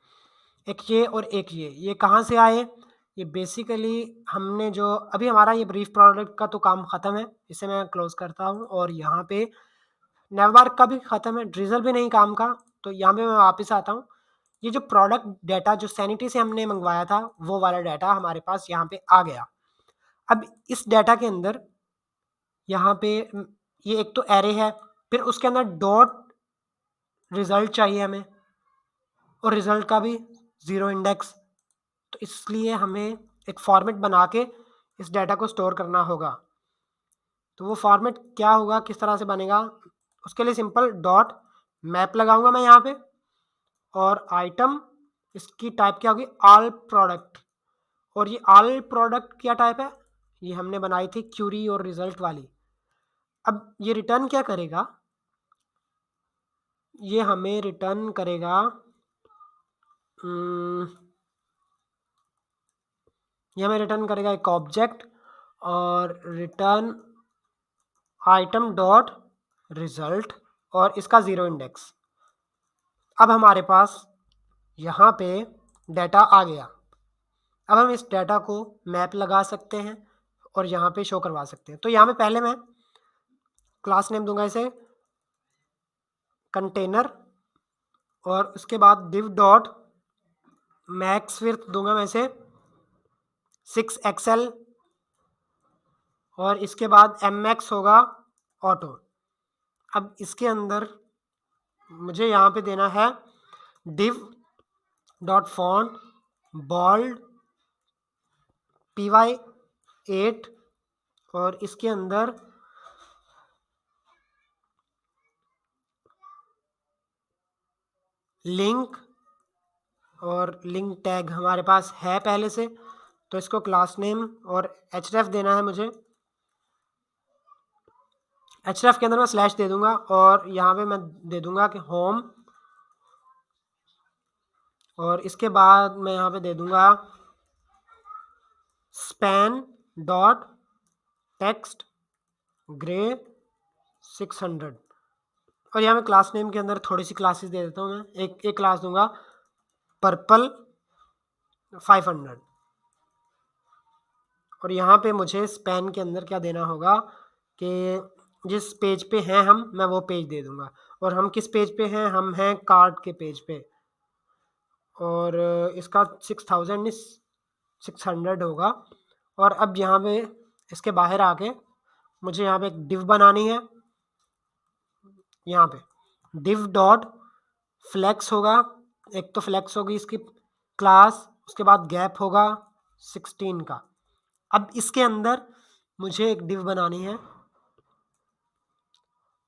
एक ये और एक ये कहाँ से आए? ये बेसिकली हमने जो अभी हमारा ये ब्रीफ प्रोडक्ट का तो काम ख़त्म है, इसे मैं क्लोज करता हूँ, और यहाँ पे नेवबार का भी ख़त्म है, ड्रिजल भी नहीं काम का। तो यहाँ पे मैं वापस आता हूँ। ये जो प्रोडक्ट डाटा जो सैनिटी से हमने मंगवाया था, वो वाला डाटा हमारे पास यहाँ पे आ गया। अब इस डाटा के अंदर यहाँ पे ये एक तो एरे है, फिर उसके अंदर डॉट रिजल्ट चाहिए हमें, और रिजल्ट का भी 0 इंडेक्स। तो इसलिए हमें एक फॉर्मेट बना के इस डाटा को स्टोर करना होगा। तो वो फॉर्मेट क्या होगा, किस तरह से बनेगा? उसके लिए सिंपल डॉट मैप लगाऊंगा मैं यहाँ पे, और आइटम, इसकी टाइप क्या होगी? All product. और ये ऑल प्रोडक्ट क्या टाइप है? ये हमने बनाई थी क्यूरी और रिजल्ट वाली। अब ये रिटर्न क्या करेगा? ये हमें रिटर्न करेगा, ये हमें रिटर्न करेगा एक ऑब्जेक्ट, और रिटर्न आइटम डॉट रिजल्ट, और इसका 0 इंडेक्स। अब हमारे पास यहाँ पे डाटा आ गया। अब हम इस डाटा को मैप लगा सकते हैं और यहाँ पे शो करवा सकते हैं। तो यहाँ पे पहले मैं क्लास नेम दूंगा इसे कंटेनर, और उसके बाद div डॉट मैक्स विड्थ दूंगा मैं इसे 6XL, और इसके बाद mx होगा ऑटो। अब इसके अंदर मुझे यहाँ पे देना है div dot font bold py8, और इसके अंदर लिंक, और लिंक टैग हमारे पास है पहले से, तो इसको क्लास नेम और href देना है मुझे। href के अंदर मैं स्लैश दे दूंगा, और यहाँ पे मैं दे दूंगा कि होम, और इसके बाद मैं यहाँ पे दे दूंगा स्पैन डॉट टेक्स्ट ग्रे 600, और यहाँ मैं क्लास नेम के अंदर थोड़ी सी क्लासेस दे देता हूँ। मैं एक क्लास दूंगा पर्पल 500, और यहाँ पे मुझे स्पैन के अंदर क्या देना होगा कि जिस पेज पे हैं हम, मैं वो पेज दे दूंगा। और हम किस पेज पे हैं? हम हैं कार्ट के पेज पे, और इसका 6600 होगा। और अब यहाँ पे इसके बाहर आके मुझे यहाँ पे एक डिव बनानी है। यहाँ पे डिव डॉट फ्लेक्स होगा, एक तो फ्लेक्स होगी इसकी क्लास, उसके बाद गैप होगा 16 का। अब इसके अंदर मुझे एक डिव बनानी है,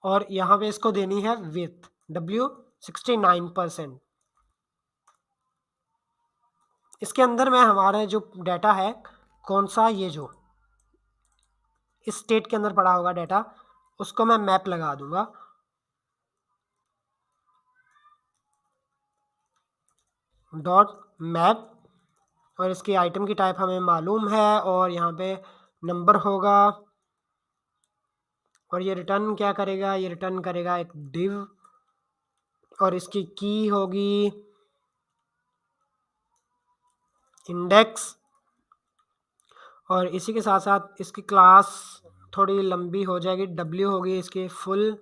और यहाँ पे इसको देनी है विथ W69%। इसके अंदर मैं हमारा जो डाटा है कौन सा, ये जो इस स्टेट के अंदर पड़ा होगा डाटा, उसको मैं मैप लगा दूंगा। डॉट मैप, और इसकी आइटम की टाइप हमें मालूम है, और यहाँ पे नंबर होगा, और ये रिटर्न क्या करेगा? ये रिटर्न करेगा एक डिव, और इसकी की होगी इंडेक्स, और इसी के साथ साथ इसकी क्लास थोड़ी लंबी हो जाएगी। डब्ल्यू होगी इसकी फुल,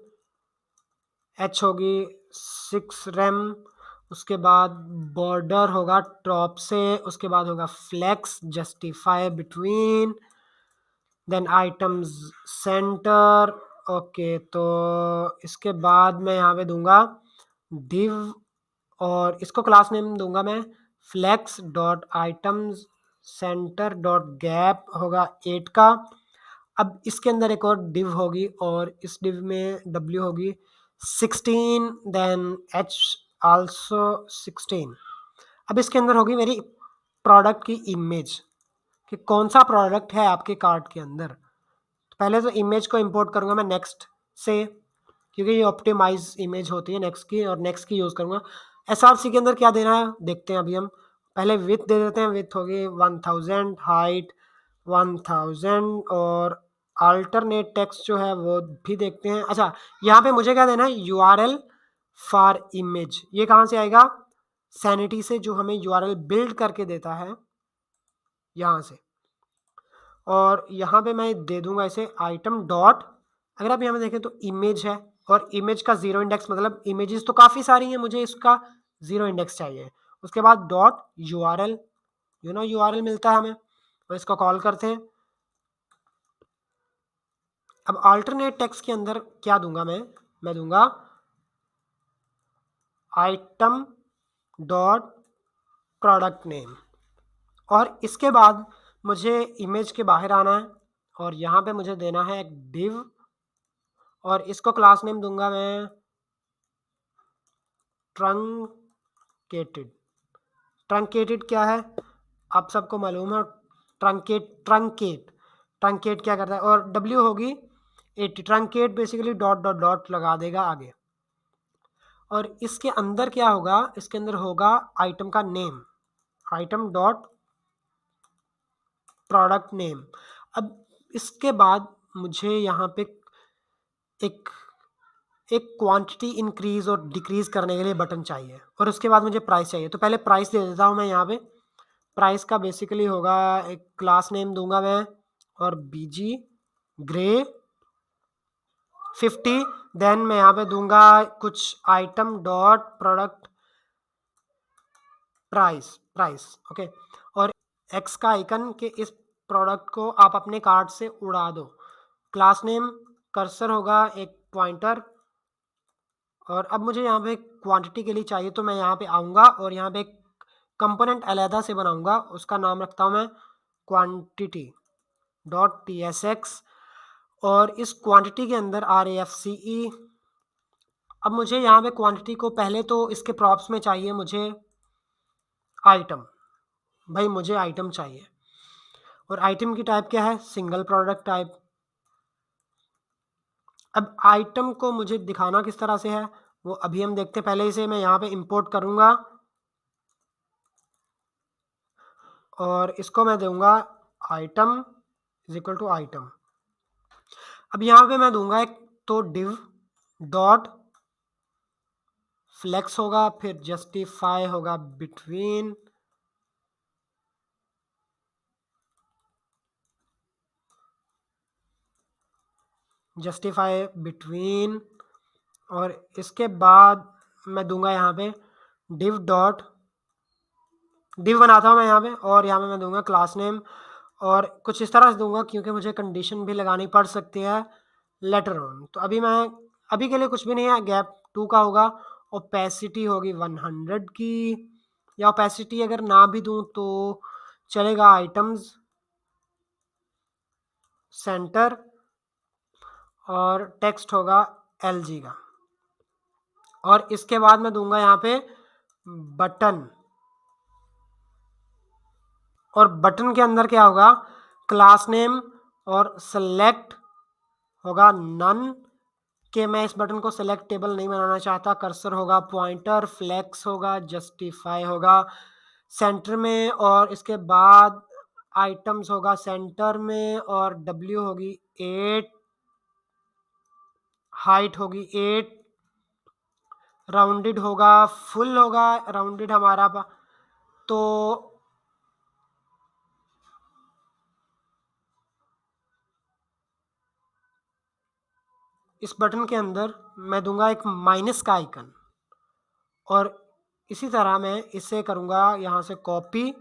एच होगी 6 रैम, उसके बाद बॉर्डर होगा टॉप से, उसके बाद होगा flex justify between, then items center. Okay, तो इसके बाद मैं यहाँ पे दूंगा div, और इसको क्लास नेम दूंगा मैं flex dot items center dot gap होगा 8 का। अब इसके अंदर एक और div होगी और इस div में w होगी 16, देन h आल्सो 16। अब इसके अंदर होगी मेरी प्रोडक्ट की इमेज कि कौन सा प्रोडक्ट है आपके कार्ट के अंदर। तो पहले तो इमेज को इंपोर्ट करूंगा मैं नेक्स्ट से, क्योंकि ये ऑप्टिमाइज इमेज होती है नेक्स्ट की, और नेक्स्ट की यूज़ करूंगा। एसआरसी के अंदर क्या देना है देखते हैं अभी हम। पहले विथ दे देते हैं, विथ होगी 1000, हाइट 1000, और अल्टरनेट टेक्स्ट जो है वो भी देखते हैं। अच्छा, यहाँ पे मुझे क्या देना है, यूआरएल फॉर इमेज। ये कहाँ से आएगा, सैनिटी से, जो हमें यूआरएल बिल्ड करके देता है यहाँ से। और यहाँ पे मैं दे दूंगा इसे आइटम डॉट, अगर आप यहाँ पे देखें तो इमेज है, और इमेज का 0 इंडेक्स, मतलब इमेजेस तो काफ़ी सारी हैं, मुझे इसका 0 इंडेक्स चाहिए। उसके बाद डॉट यूआरएल, यूआरएल मिलता है हमें, और इसको कॉल करते हैं। अब अल्टरनेट टेक्स्ट के अंदर क्या दूंगा मैं दूंगा आइटम डॉट प्रोडक्ट नेम, और इसके बाद मुझे इमेज के बाहर आना है, और यहाँ पे मुझे देना है एक div, और इसको क्लास नेम दूंगा मैं ट्रंकेटेड। ट्रंकेटेड क्या है, आप सबको मालूम है। ट्रंकेट क्या करता है, और W होगी 80। Truncate basically dot dot dot लगा देगा आगे। और इसके अंदर क्या होगा, इसके अंदर होगा आइटम का name, item dot product name. अब इसके बाद मुझे यहाँ पे एक एक क्वांटिटी इंक्रीज और डिक्रीज करने के लिए बटन चाहिए, और उसके बाद मुझे प्राइस चाहिए। तो पहले प्राइस दे देता हूँ मैं यहाँ पे। प्राइस का बेसिकली होगा, एक क्लास नेम दूंगा मैं, और BG ग्रे 50। देन मैं यहाँ पे दूंगा कुछ item dot product price okay. और एक्स का आइकन के इस प्रोडक्ट को आप अपने कार्ट से उड़ा दो। क्लास नेम कर्सर होगा एक पॉइंटर, और अब मुझे यहाँ पे क्वांटिटी के लिए चाहिए, तो मैं यहाँ पे आऊँगा और यहाँ पे एक कंपोनेंट अलहदा से बनाऊँगा, उसका नाम रखता हूँ मैं क्वांटिटी डॉट TSX, और इस क्वांटिटी के अंदर RAFCE। अब मुझे यहाँ पे क्वांटिटी को पहले तो इसके प्रॉप्स में चाहिए मुझे आइटम, भाई मुझे आइटम चाहिए, और आइटम की टाइप क्या है, सिंगल प्रोडक्ट टाइप। अब आइटम को मुझे दिखाना किस तरह से है वो अभी हम देखते हैं। पहले इसे मैं यहाँ पे इंपोर्ट करूँगा, और इसको मैं दूंगा item is equal to item. अब यहाँ पे मैं दूंगा एक तो div डॉट फ्लेक्स होगा, फिर जस्टिफाई होगा बिटवीन, जस्टिफाई बिटवीन, और इसके बाद मैं दूंगा यहाँ पे div डॉट, div बनाता हूँ मैं यहाँ पे, और यहाँ पे मैं दूंगा क्लास नेम, और कुछ इस तरह से दूंगा क्योंकि मुझे कंडीशन भी लगानी पड़ सकती है लेटर ऑन। तो अभी के लिए कुछ भी नहीं है, गैप 2 का होगा। ओपेसिटी होगी 100 की, या ओपेसिटी अगर ना भी दूं तो चलेगा, आइटम्स सेंटर, और टेक्स्ट होगा LG का। और इसके बाद मैं दूंगा यहाँ पे बटन, और बटन के अंदर क्या होगा, क्लास नेम और सेलेक्ट होगा नन, कि मैं इस बटन को सेलेक्टेबल नहीं बनाना चाहता। कर्सर होगा पॉइंटर, फ्लेक्स होगा, जस्टिफाई होगा सेंटर में, और इसके बाद आइटम्स होगा सेंटर में, और W होगी 8, हाइट होगी 8, राउंडेड होगा, फुल होगा राउंडेड हमारा तो इस बटन के अंदर मैं दूंगा एक माइनस का आइकन, और इसी तरह मैं इसे करूंगा यहाँ से कॉपी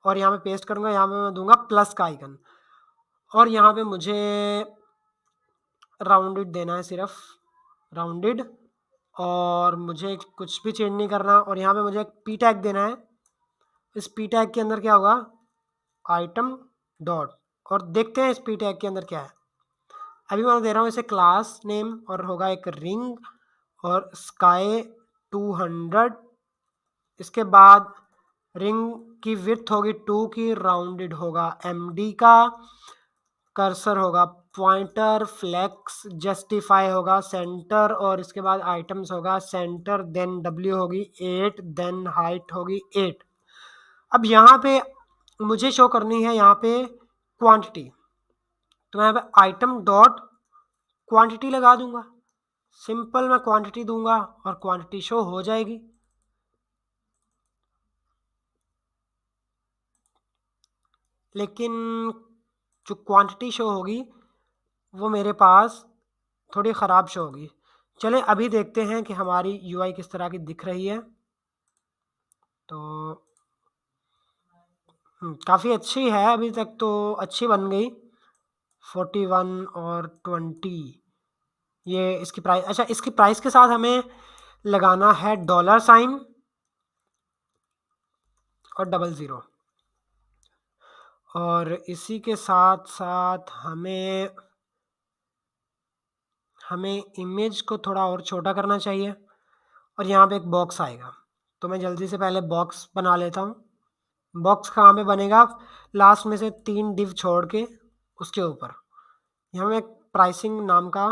और यहाँ पे पेस्ट करूंगा। यहाँ पे मैं दूंगा प्लस का आइकन, और यहाँ पे मुझे राउंडेड देना है, सिर्फ राउंडेड, और मुझे कुछ भी चेंज नहीं करना। और यहाँ पे मुझे एक पी टैग देना है। इस पी टैग के अंदर क्या होगा, आइटम डॉट, और देखते हैं इस पी टैग के अंदर क्या है। अभी मैं दे रहा हूँ इसे क्लास नेम, और होगा एक रिंग और स्काई 200। इसके बाद रिंग की विड्थ होगी 2 की, राउंडेड होगा एमडी का, कर्सर होगा पॉइंटर, फ्लेक्स जस्टिफाई होगा सेंटर, और इसके बाद आइटम्स होगा सेंटर, देन डब्ल्यू होगी 8, देन हाइट होगी 8। अब यहाँ पे मुझे शो करनी है यहाँ पे क्वांटिटी, तो मैं यहाँ पे आइटम डॉट क्वांटिटी लगा दूंगा। सिंपल मैं क्वांटिटी दूंगा और क्वांटिटी शो हो जाएगी। लेकिन जो क्वांटिटी शो होगी वो मेरे पास थोड़ी ख़राब शो होगी। चलें अभी देखते हैं कि हमारी यूआई किस तरह की दिख रही है। तो काफ़ी अच्छी है, अभी तक तो अच्छी बन गई। 41 और 20 ये इसकी प्राइस। अच्छा, इसकी प्राइस के साथ हमें लगाना है $साइन और 00, और इसी के साथ साथ हमें इमेज को थोड़ा और छोटा करना चाहिए, और यहाँ पे एक बॉक्स आएगा। तो मैं जल्दी से पहले बॉक्स बना लेता हूँ। बॉक्स कहाँ पे बनेगा, लास्ट में से 3 डिव छोड़ के उसके ऊपर। यहाँ मैं एक प्राइसिंग नाम का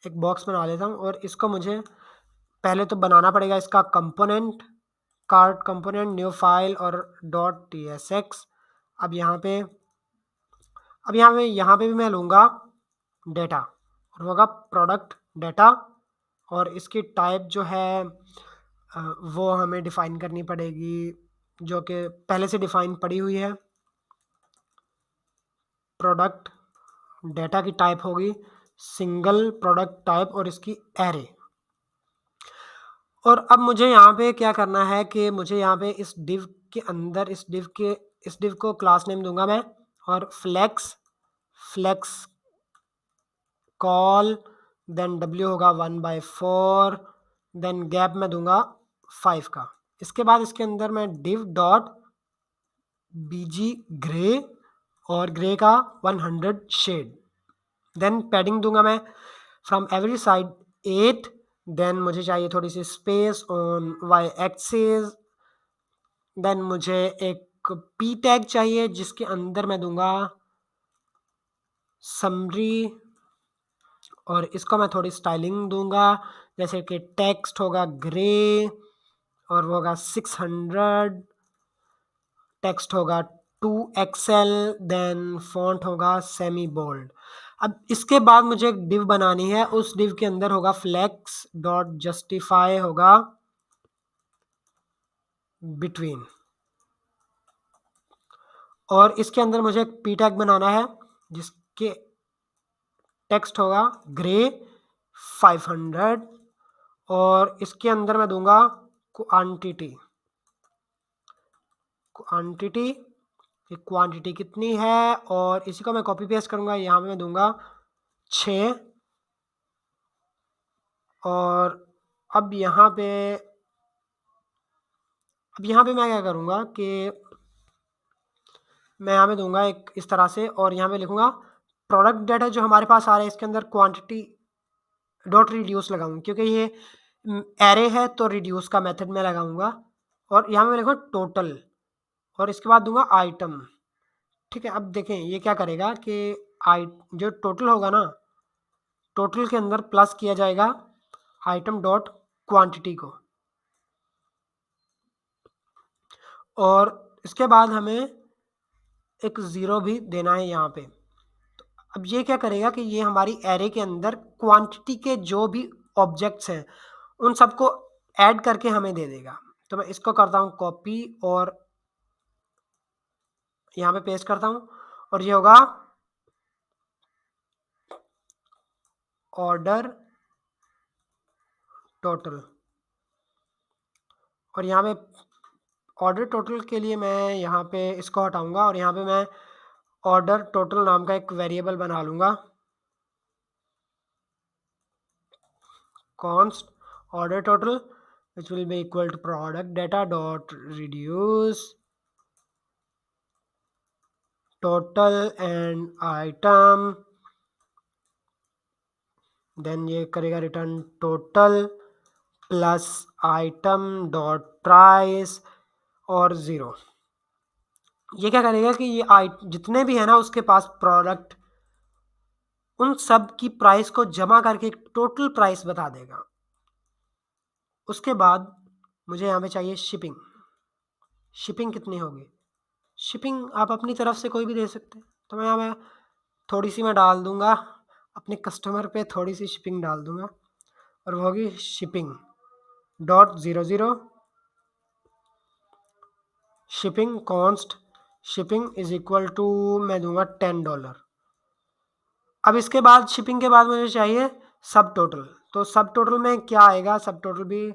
एक बॉक्स बना लेता हूँ, और इसको मुझे पहले तो बनाना पड़ेगा इसका component, cart component, new file और .tsx। अब यहाँ पे भी मैं लूँगा डेटा, और होगा प्रोडक्ट डेटा, और इसकी टाइप जो है वो हमें डिफ़ाइन करनी पड़ेगी, जो कि पहले से डिफ़ाइन पड़ी हुई है। प्रोडक्ट डेटा की टाइप होगी सिंगल प्रोडक्ट टाइप, और इसकी एरे। और अब मुझे यहाँ पे क्या करना है कि मुझे यहाँ पे इस डिव के अंदर इस डिव को क्लास नेम दूंगा मैं, और फ्लेक्स कॉल, देन डब्ल्यू होगा 1/4, देन गैप में दूंगा 5 का। इसके बाद इसके अंदर मैं डिव डॉट बीजी ग्रे, और ग्रे का 100 शेड, देन पैडिंग दूंगा मैं फ्रॉम एवरी साइड 8, देन मुझे चाहिए थोड़ी सी space on Y axis, then मुझे एक पी टैग चाहिए जिसके अंदर मैं दूंगा समरी, और इसको मैं थोड़ी स्टाइलिंग दूंगा, जैसे कि टेक्स्ट होगा ग्रे और वो होगा 600, टेक्स्ट होगा 2XL, देन फॉन्ट होगा सेमी बोल्ड। अब इसके बाद मुझे एक डिव बनानी है, उस डिव के अंदर होगा फ्लेक्स डॉट जस्टिफाई होगा बिटवीन, और इसके अंदर मुझे एक पी टैग बनाना है जिसके टेक्स्ट होगा ग्रे 500, और इसके अंदर मैं दूंगा क्वांटिटी क्वांटिटी कितनी है, और इसी को मैं कॉपी पेस्ट करूंगा। यहाँ पे मैं दूंगा 6, और अब यहाँ पे मैं क्या करूँगा कि मैं यहाँ पे दूंगा एक इस तरह से, और यहाँ पे लिखूंगा प्रोडक्ट डेटा जो हमारे पास आ रहा है इसके अंदर क्वांटिटी डॉट रिड्यूस लगाऊंगा, क्योंकि ये एरे है तो रिड्यूस का मेथड में लगाऊंगा, और यहाँ पे मैं लिखूँगा टोटल, और इसके बाद दूंगा आइटम। ठीक है, अब देखें ये क्या करेगा कि जो टोटल होगा ना, टोटल के अंदर प्लस किया जाएगा आइटम डॉट क्वांटिटी को, और इसके बाद हमें एक ज़ीरो भी देना है यहाँ पे। अब ये क्या करेगा कि ये हमारी एरे के अंदर क्वांटिटी के जो भी ऑब्जेक्ट्स हैं उन सबको ऐड करके हमें दे देगा। तो मैं इसको करता हूँ कॉपी और यहाँ पे पेस्ट करता हूँ, और ये होगा ऑर्डर टोटल, और यहाँ पे ऑर्डर टोटल के लिए मैं यहाँ पे इसको हटाऊंगा और यहाँ पे मैं ऑर्डर टोटल नाम का एक वेरिएबल बना लूँगा, const order total, which will be equal to product data dot reduce total and item, then ये करेगा return total plus item dot price और ज़ीरो। ये क्या करेगा कि ये जितने भी है ना उसके पास प्रोडक्ट, उन सब की प्राइस को जमा करके एक टोटल प्राइस बता देगा। उसके बाद मुझे यहाँ पे चाहिए शिपिंग। शिपिंग कितनी होगी? शिपिंग आप अपनी तरफ से कोई भी दे सकते हैं, तो मैं यहाँ पे थोड़ी सी मैं डाल दूँगा अपने कस्टमर पे, थोड़ी सी शिपिंग डाल दूँगा और वो होगी shipping dot zero shipping cost shipping is equal to मैं दूंगा $10। अब इसके बाद शिपिंग के बाद मुझे चाहिए सब टोटल। तो सब टोटल में क्या आएगा? सब टोटल भी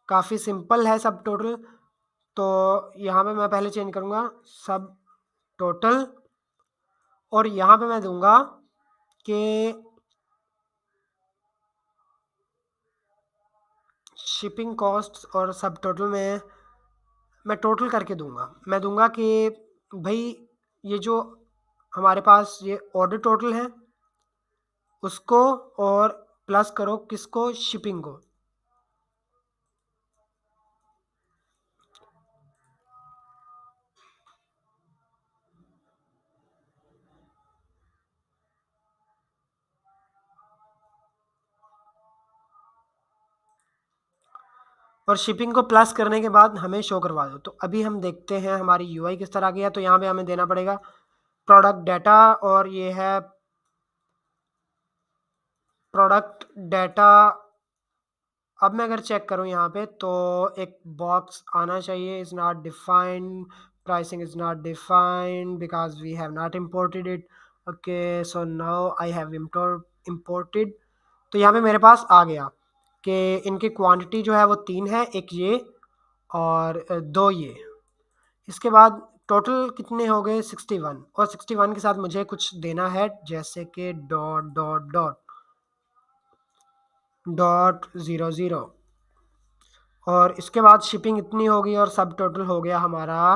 काफ़ी सिंपल है सब टोटल। तो यहाँ पे मैं पहले चेंज करूँगा सब टोटल और यहाँ पे मैं दूंगा कि शिपिंग कॉस्ट और सब टोटल में मैं टोटल करके दूंगा। मैं दूंगा कि भाई ये जो हमारे पास ये ऑर्डर टोटल है उसको और प्लस करो किसको? शिपिंग को। और शिपिंग को प्लस करने के बाद हमें शो करवा दो। तो अभी हम देखते हैं हमारी यूआई किस तरह की है। तो यहाँ पे हमें देना पड़ेगा प्रोडक्ट डाटा और ये है प्रोडक्ट डाटा। अब मैं अगर चेक करूँ यहाँ पे तो एक बॉक्स आना चाहिए, is not defined, pricing is not defined because we have not imported it. Okay so now I have imported. तो यहाँ पे मेरे पास आ गया कि इनकी क्वांटिटी जो है वो 3 है, एक ये और 2 ये। इसके बाद टोटल कितने हो गए? 61। और 61 के साथ मुझे कुछ देना है जैसे कि dot dot dot dot zero और इसके बाद शिपिंग इतनी होगी और सब टोटल हो गया हमारा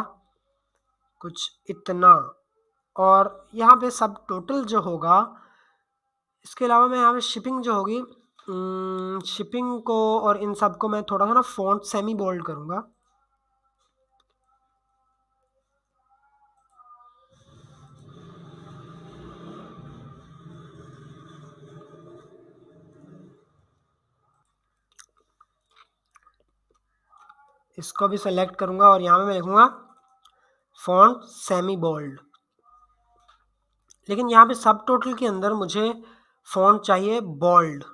कुछ इतना। और यहाँ पे सब टोटल जो होगा, इसके अलावा मैं यहाँ पे शिपिंग जो होगी, शिपिंग को और इन सब को मैं थोड़ा सा ना फ़ॉन्ट सेमी बोल्ड करूँगा। इसको भी सेलेक्ट करूँगा और यहाँ पे मैं लिखूँगा फ़ॉन्ट सेमी बोल्ड। लेकिन यहाँ पे सब टोटल के अंदर मुझे फ़ॉन्ट चाहिए बोल्ड।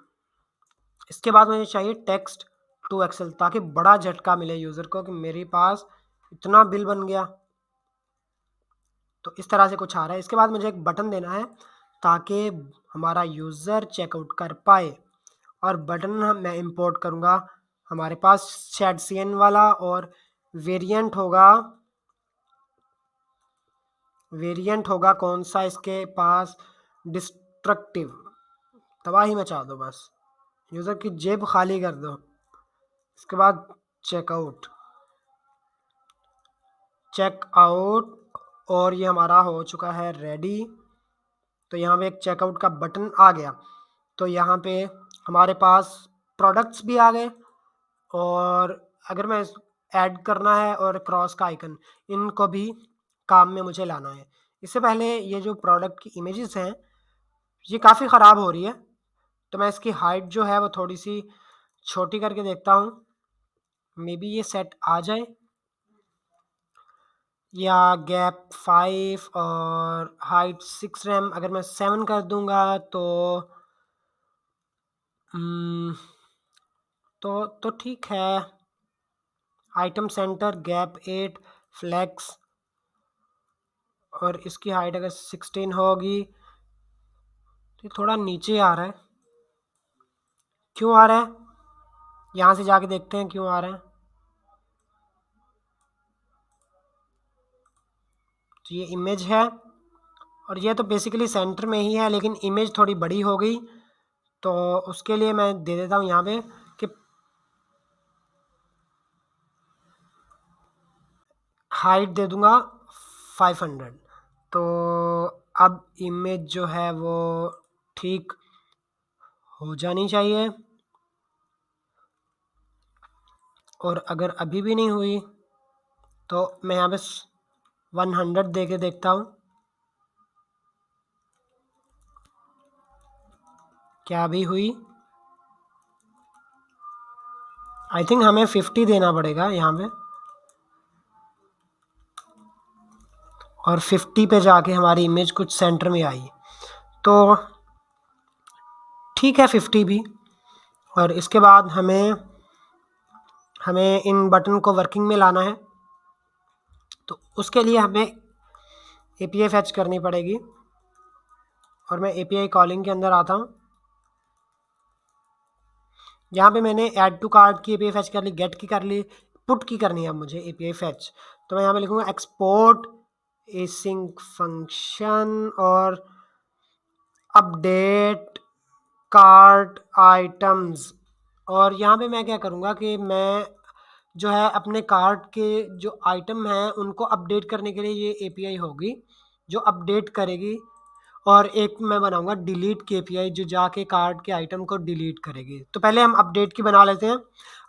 इसके बाद मुझे चाहिए टेक्स्ट टू एक्सेल, ताकि बड़ा झटका मिले यूज़र को कि मेरे पास इतना बिल बन गया। तो इस तरह से कुछ आ रहा है। इसके बाद मुझे एक बटन देना है ताकि हमारा यूज़र चेकआउट कर पाए। और बटन मैं इंपोर्ट करूँगा हमारे पास शेडसीएन वाला, और वेरिएंट होगा कौन सा इसके पास? डिस्ट्रक्टिव। तबाही मचा दो, बस यूज़र की जेब खाली कर दो। इसके बाद चेकआउट और ये हमारा हो चुका है रेडी। तो यहाँ पे एक चेकआउट का बटन आ गया। तो यहाँ पे हमारे पास प्रोडक्ट्स भी आ गए और अगर मैं ऐड करना है और क्रॉस का आइकन, इनको भी काम में मुझे लाना है। इससे पहले ये जो प्रोडक्ट की इमेजेस हैं ये काफ़ी ख़राब हो रही है, तो मैं इसकी हाइट जो है वो थोड़ी सी छोटी करके देखता हूँ, मे बी ये सेट आ जाए। या गैप 5 और हाइट 6 रैम अगर मैं 7 कर दूंगा तो हम्म, तो ठीक है। आइटम सेंटर गैप 8 फ्लेक्स और इसकी हाइट अगर 16 होगी ये थोड़ा नीचे आ रहा है, क्यों आ रहा है? यहाँ से जाके देखते हैं क्यों आ रहा है। तो ये इमेज है और ये तो बेसिकली सेंटर में ही है, लेकिन इमेज थोड़ी बड़ी हो गई, तो उसके लिए मैं दे देता हूँ यहाँ पे कि हाइट दे दूंगा 500। तो अब इमेज जो है वो ठीक हो जानी चाहिए, और अगर अभी भी नहीं हुई तो मैं यहाँ पे 100 दे के देखता हूँ क्या अभी हुई। आई थिंक हमें 50 देना पड़ेगा यहाँ पे, और 50 पे जाके हमारी इमेज कुछ सेंटर में आई। तो ठीक है 50 भी। और इसके बाद हमें हमें इन बटन को वर्किंग में लाना है, तो उसके लिए हमें API फैच करनी पड़ेगी। और मैं API कॉलिंग के अंदर आता हूँ। यहाँ पे मैंने ऐड टू कार्ट की API फैच कर ली, गेट की कर ली, पुट की करनी है अब मुझे API फैच। तो मैं यहाँ पे लिखूँगा एक्सपोर्ट एसिंक फंक्शन और अपडेट कार्ट आइटम्स। और यहाँ पे मैं क्या करूँगा कि मैं जो है अपने कार्ट के जो आइटम हैं उनको अपडेट करने के लिए ये API होगी जो अपडेट करेगी, और एक मैं बनाऊंगा डिलीट की API जो जाके कार्ट के आइटम को डिलीट करेगी। तो पहले हम अपडेट की बना लेते हैं।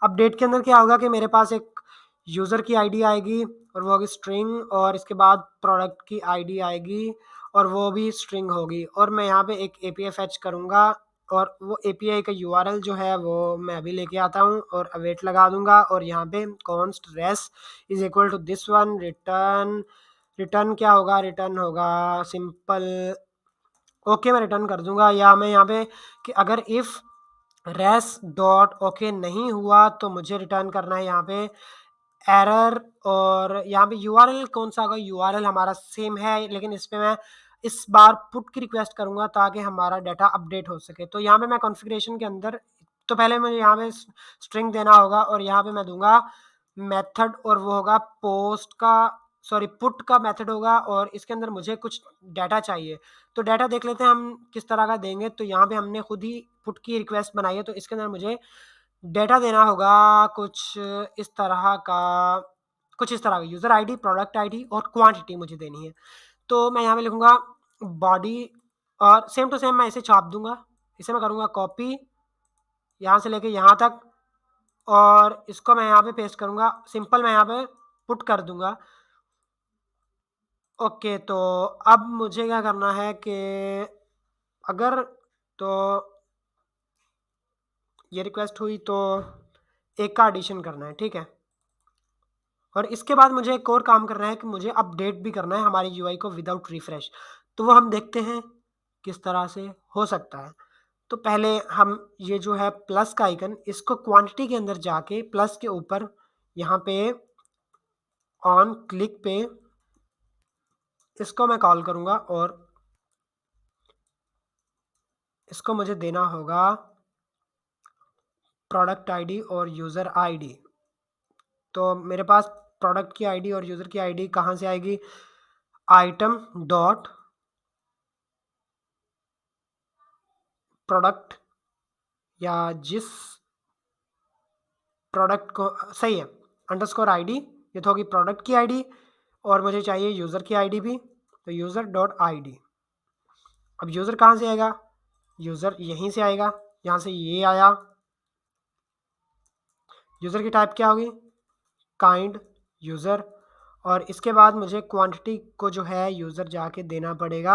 अपडेट के अंदर क्या होगा कि मेरे पास एक यूज़र की आईडी आएगी और वो होगी स्ट्रिंग, और इसके बाद प्रोडक्ट की आईडी आएगी और वो भी स्ट्रिंग होगी, और मैं यहाँ पे एक API फैच करूँगा, और वो API का URL जो है वो मैं अभी लेके आता हूँ और अवेट लगा दूंगा। और यहाँ पे const res is equal to this one return. Return क्या होगा? रिटर्न होगा सिंपल ओके मैं रिटर्न कर दूंगा, या मैं यहाँ पे कि अगर इफ़ रेस डॉट ओके नहीं हुआ तो मुझे रिटर्न करना है यहाँ पे एरर। और यहाँ पे URL कौन सा होगा? URL हमारा सेम है, लेकिन इस पे मैं इस बार पुट की रिक्वेस्ट करूँगा ताकि हमारा डाटा अपडेट हो सके। तो यहाँ पे मैं कॉन्फ़िगरेशन के अंदर तो पहले मुझे यहाँ पे स्ट्रिंग देना होगा, और यहाँ पे मैं दूंगा मेथड, और वो होगा पोस्ट का सॉरी पुट का मेथड होगा, और इसके अंदर मुझे कुछ डाटा चाहिए। तो डाटा देख लेते हैं हम किस तरह का देंगे। तो यहाँ पे हमने खुद ही पुट की रिक्वेस्ट बनाई है, तो इसके अंदर मुझे डाटा देना होगा इस तरह का कुछ इस तरह का यूज़र आईडी, प्रोडक्ट आईडी और क्वांटिटी मुझे देनी है। तो मैं यहाँ पे लिखूँगा बॉडी, और सेम टू सेम मैं इसे छाप दूंगा। इसे मैं करूँगा कॉपी यहाँ से लेके यहाँ तक, और इसको मैं यहाँ पे पेस्ट करूँगा। सिंपल मैं यहाँ पे पुट कर दूंगा। ओके, तो अब मुझे क्या करना है कि अगर तो ये रिक्वेस्ट हुई तो एक का एडिशन करना है, ठीक है। और इसके बाद मुझे एक और काम करना है कि मुझे अपडेट भी करना है हमारी यूआई को विदाउट रिफ्रेश। तो वो हम देखते हैं किस तरह से हो सकता है। तो पहले हम ये जो है प्लस का आइकन, इसको क्वांटिटी के अंदर जाके प्लस के ऊपर यहाँ पे ऑन क्लिक पे इसको मैं कॉल करूँगा, और इसको मुझे देना होगा प्रोडक्ट आईडी और यूज़र आईडी। तो मेरे पास प्रोडक्ट की आईडी और यूज़र की आईडी कहाँ से आएगी? आइटम डॉट प्रोडक्ट, या जिस प्रोडक्ट को सही है अंडरस्कोर आईडी, ये तो होगी प्रोडक्ट की आईडी, और मुझे चाहिए यूज़र की आईडी भी। तो यूज़र डॉट आईडी। अब यूज़र कहाँ से आएगा? यूज़र यहीं से आएगा, यहाँ से ये आया। यूज़र की टाइप क्या होगी? Kind user. और इसके बाद मुझे क्वांटिटी को जो है यूज़र जाके देना पड़ेगा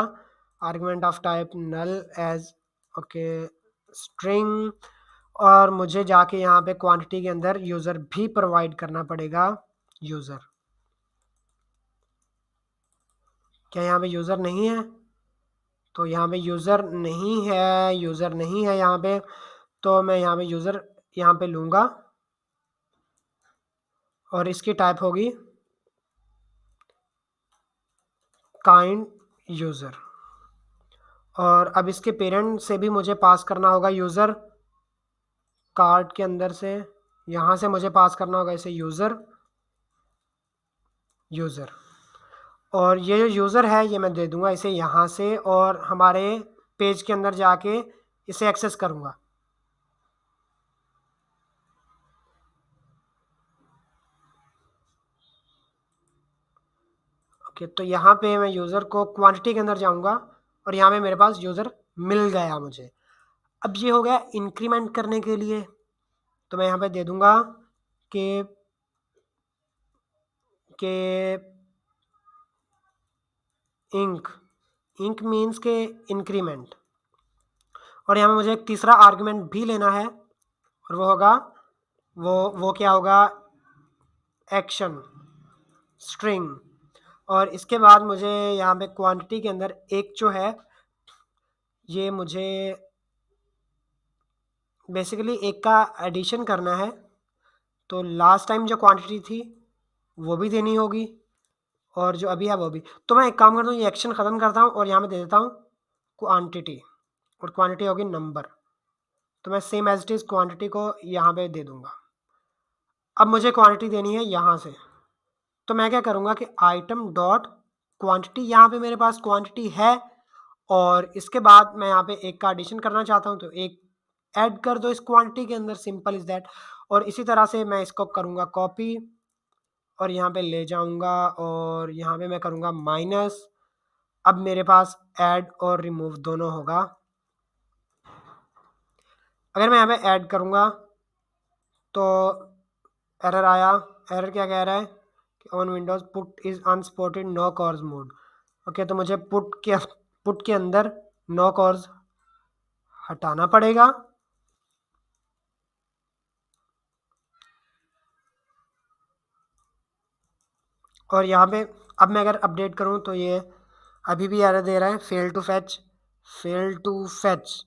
argument of type null as okay string, और मुझे जाके यहाँ पे क्वांटिटी के अंदर यूज़र भी प्रोवाइड करना पड़ेगा यूज़र। क्या यहाँ पे यूज़र नहीं है? तो यहाँ पे यूज़र नहीं है, यूज़र नहीं है यहाँ पे। तो मैं यहाँ पे यूज़र यहाँ पे लूँगा, और इसकी टाइप होगी काइंड यूज़र। और अब इसके पेरेंट से भी मुझे पास करना होगा यूज़र, कार्ड के अंदर से यहाँ से मुझे पास करना होगा इसे यूज़र, यूज़र। और ये जो यूज़र है ये मैं दे दूंगा इसे यहाँ से, और हमारे पेज के अंदर जाके इसे एक्सेस करूँगा। ओके, तो यहाँ पे मैं यूज़र को क्वांटिटी के अंदर जाऊँगा और यहाँ पे मेरे पास यूज़र मिल गया मुझे। अब ये हो गया इंक्रीमेंट करने के लिए, तो मैं यहाँ पे दे दूँगा कि के इंक, इंक मीन्स के इंक्रीमेंट। और यहाँ पे मुझे एक तीसरा आर्गुमेंट भी लेना है, और वो होगा वो क्या होगा, एक्शन स्ट्रिंग। और इसके बाद मुझे यहाँ पे क्वांटिटी के अंदर एक जो है ये मुझे बेसिकली एक का एडिशन करना है। तो लास्ट टाइम जो क्वांटिटी थी वो भी देनी होगी, और जो अभी है वो भी। तो मैं एक काम करता हूँ, ये एक्शन ख़त्म करता हूँ और यहाँ पे दे देता हूँ क्वांटिटी, और क्वांटिटी होगी नंबर। तो मैं same as it is quantity को यहाँ पे दे दूँगा। अब मुझे क्वांटिटी देनी है यहाँ से, तो मैं क्या करूँगा कि आइटम डॉट क्वांटिटी, यहाँ पे मेरे पास क्वांटिटी है, और इसके बाद मैं यहाँ पे एक का एडिशन करना चाहता हूँ तो एक ऐड कर दो इस क्वांटिटी के अंदर, सिंपल इज़ दैट। और इसी तरह से मैं इसको करूँगा कॉपी और यहाँ पे ले जाऊँगा, और यहाँ पे मैं करूँगा माइनस। अब मेरे पास ऐड और रिमूव दोनों होगा। अगर मैं यहाँ पे ऐड करूँगा तो एरर आया। एरर क्या कह रहा है कि on windows put is unsupported no cors mode. Okay, तो मुझे पुट के अंदर नो कॉर्स हटाना पड़ेगा। और यहाँ पे अब मैं अगर अपडेट करूँ तो ये अभी भी एरर दे रहा है, fail to fetch, fail to fetch.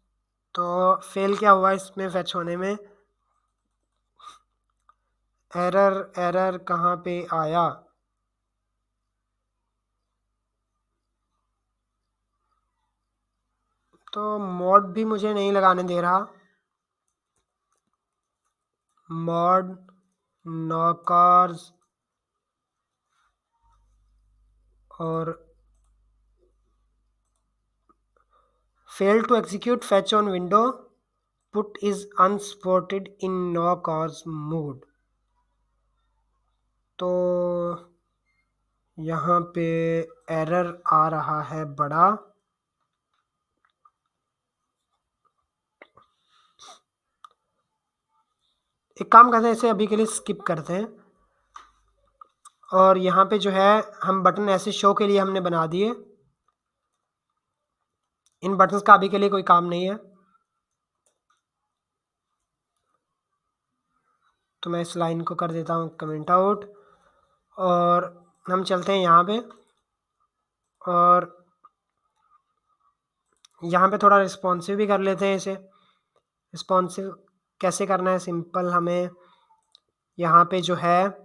तो फेल क्या हुआ इसमें फैच होने में, एरर एरर कहाँ पे आया। तो मॉड भी मुझे नहीं लगाने दे रहा, मॉड नो कार्स, और fail to execute fetch on window, put is unsupported in no cors mode. तो यहाँ पे एरर आ रहा है बड़ा। एक काम करते हैं, इसे अभी के लिए स्किप करते हैं, और यहाँ पे जो है हम बटन ऐसे शो के लिए हमने बना दिए, इन बटन्स का अभी के लिए कोई काम नहीं है। तो मैं इस लाइन को कर देता हूँ कमेंट आउट, और हम चलते हैं यहाँ पे, और यहाँ पे थोड़ा रिस्पॉन्सिव भी कर लेते हैं इसे। रिस्पॉन्सिव कैसे करना है, सिंपल, हमें यहाँ पे जो है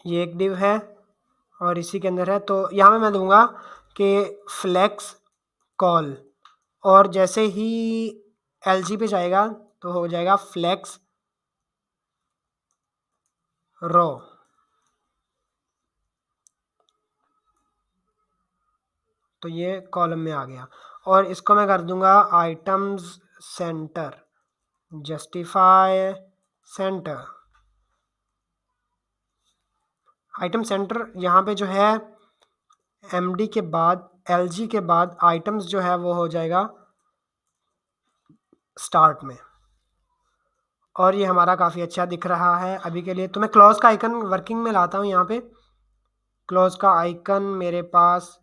ये एक डिव है और इसी के अंदर है, तो यहाँ पे मैं दूंगा कि फ्लेक्स कॉल, और जैसे ही एलजी पे जाएगा तो हो जाएगा फ्लेक्स रो। तो ये कॉलम में आ गया, और इसको मैं कर दूंगा items center, justify centre. Item centre यहाँ पे जो है एमडी के बाद, एलजी के बाद आइटम्स जो है वो हो जाएगा स्टार्ट में। और ये हमारा काफ़ी अच्छा दिख रहा है अभी के लिए। तो मैं क्लॉज का आइकन वर्किंग में लाता हूँ यहाँ पे। क्लॉज का आइकन मेरे पास,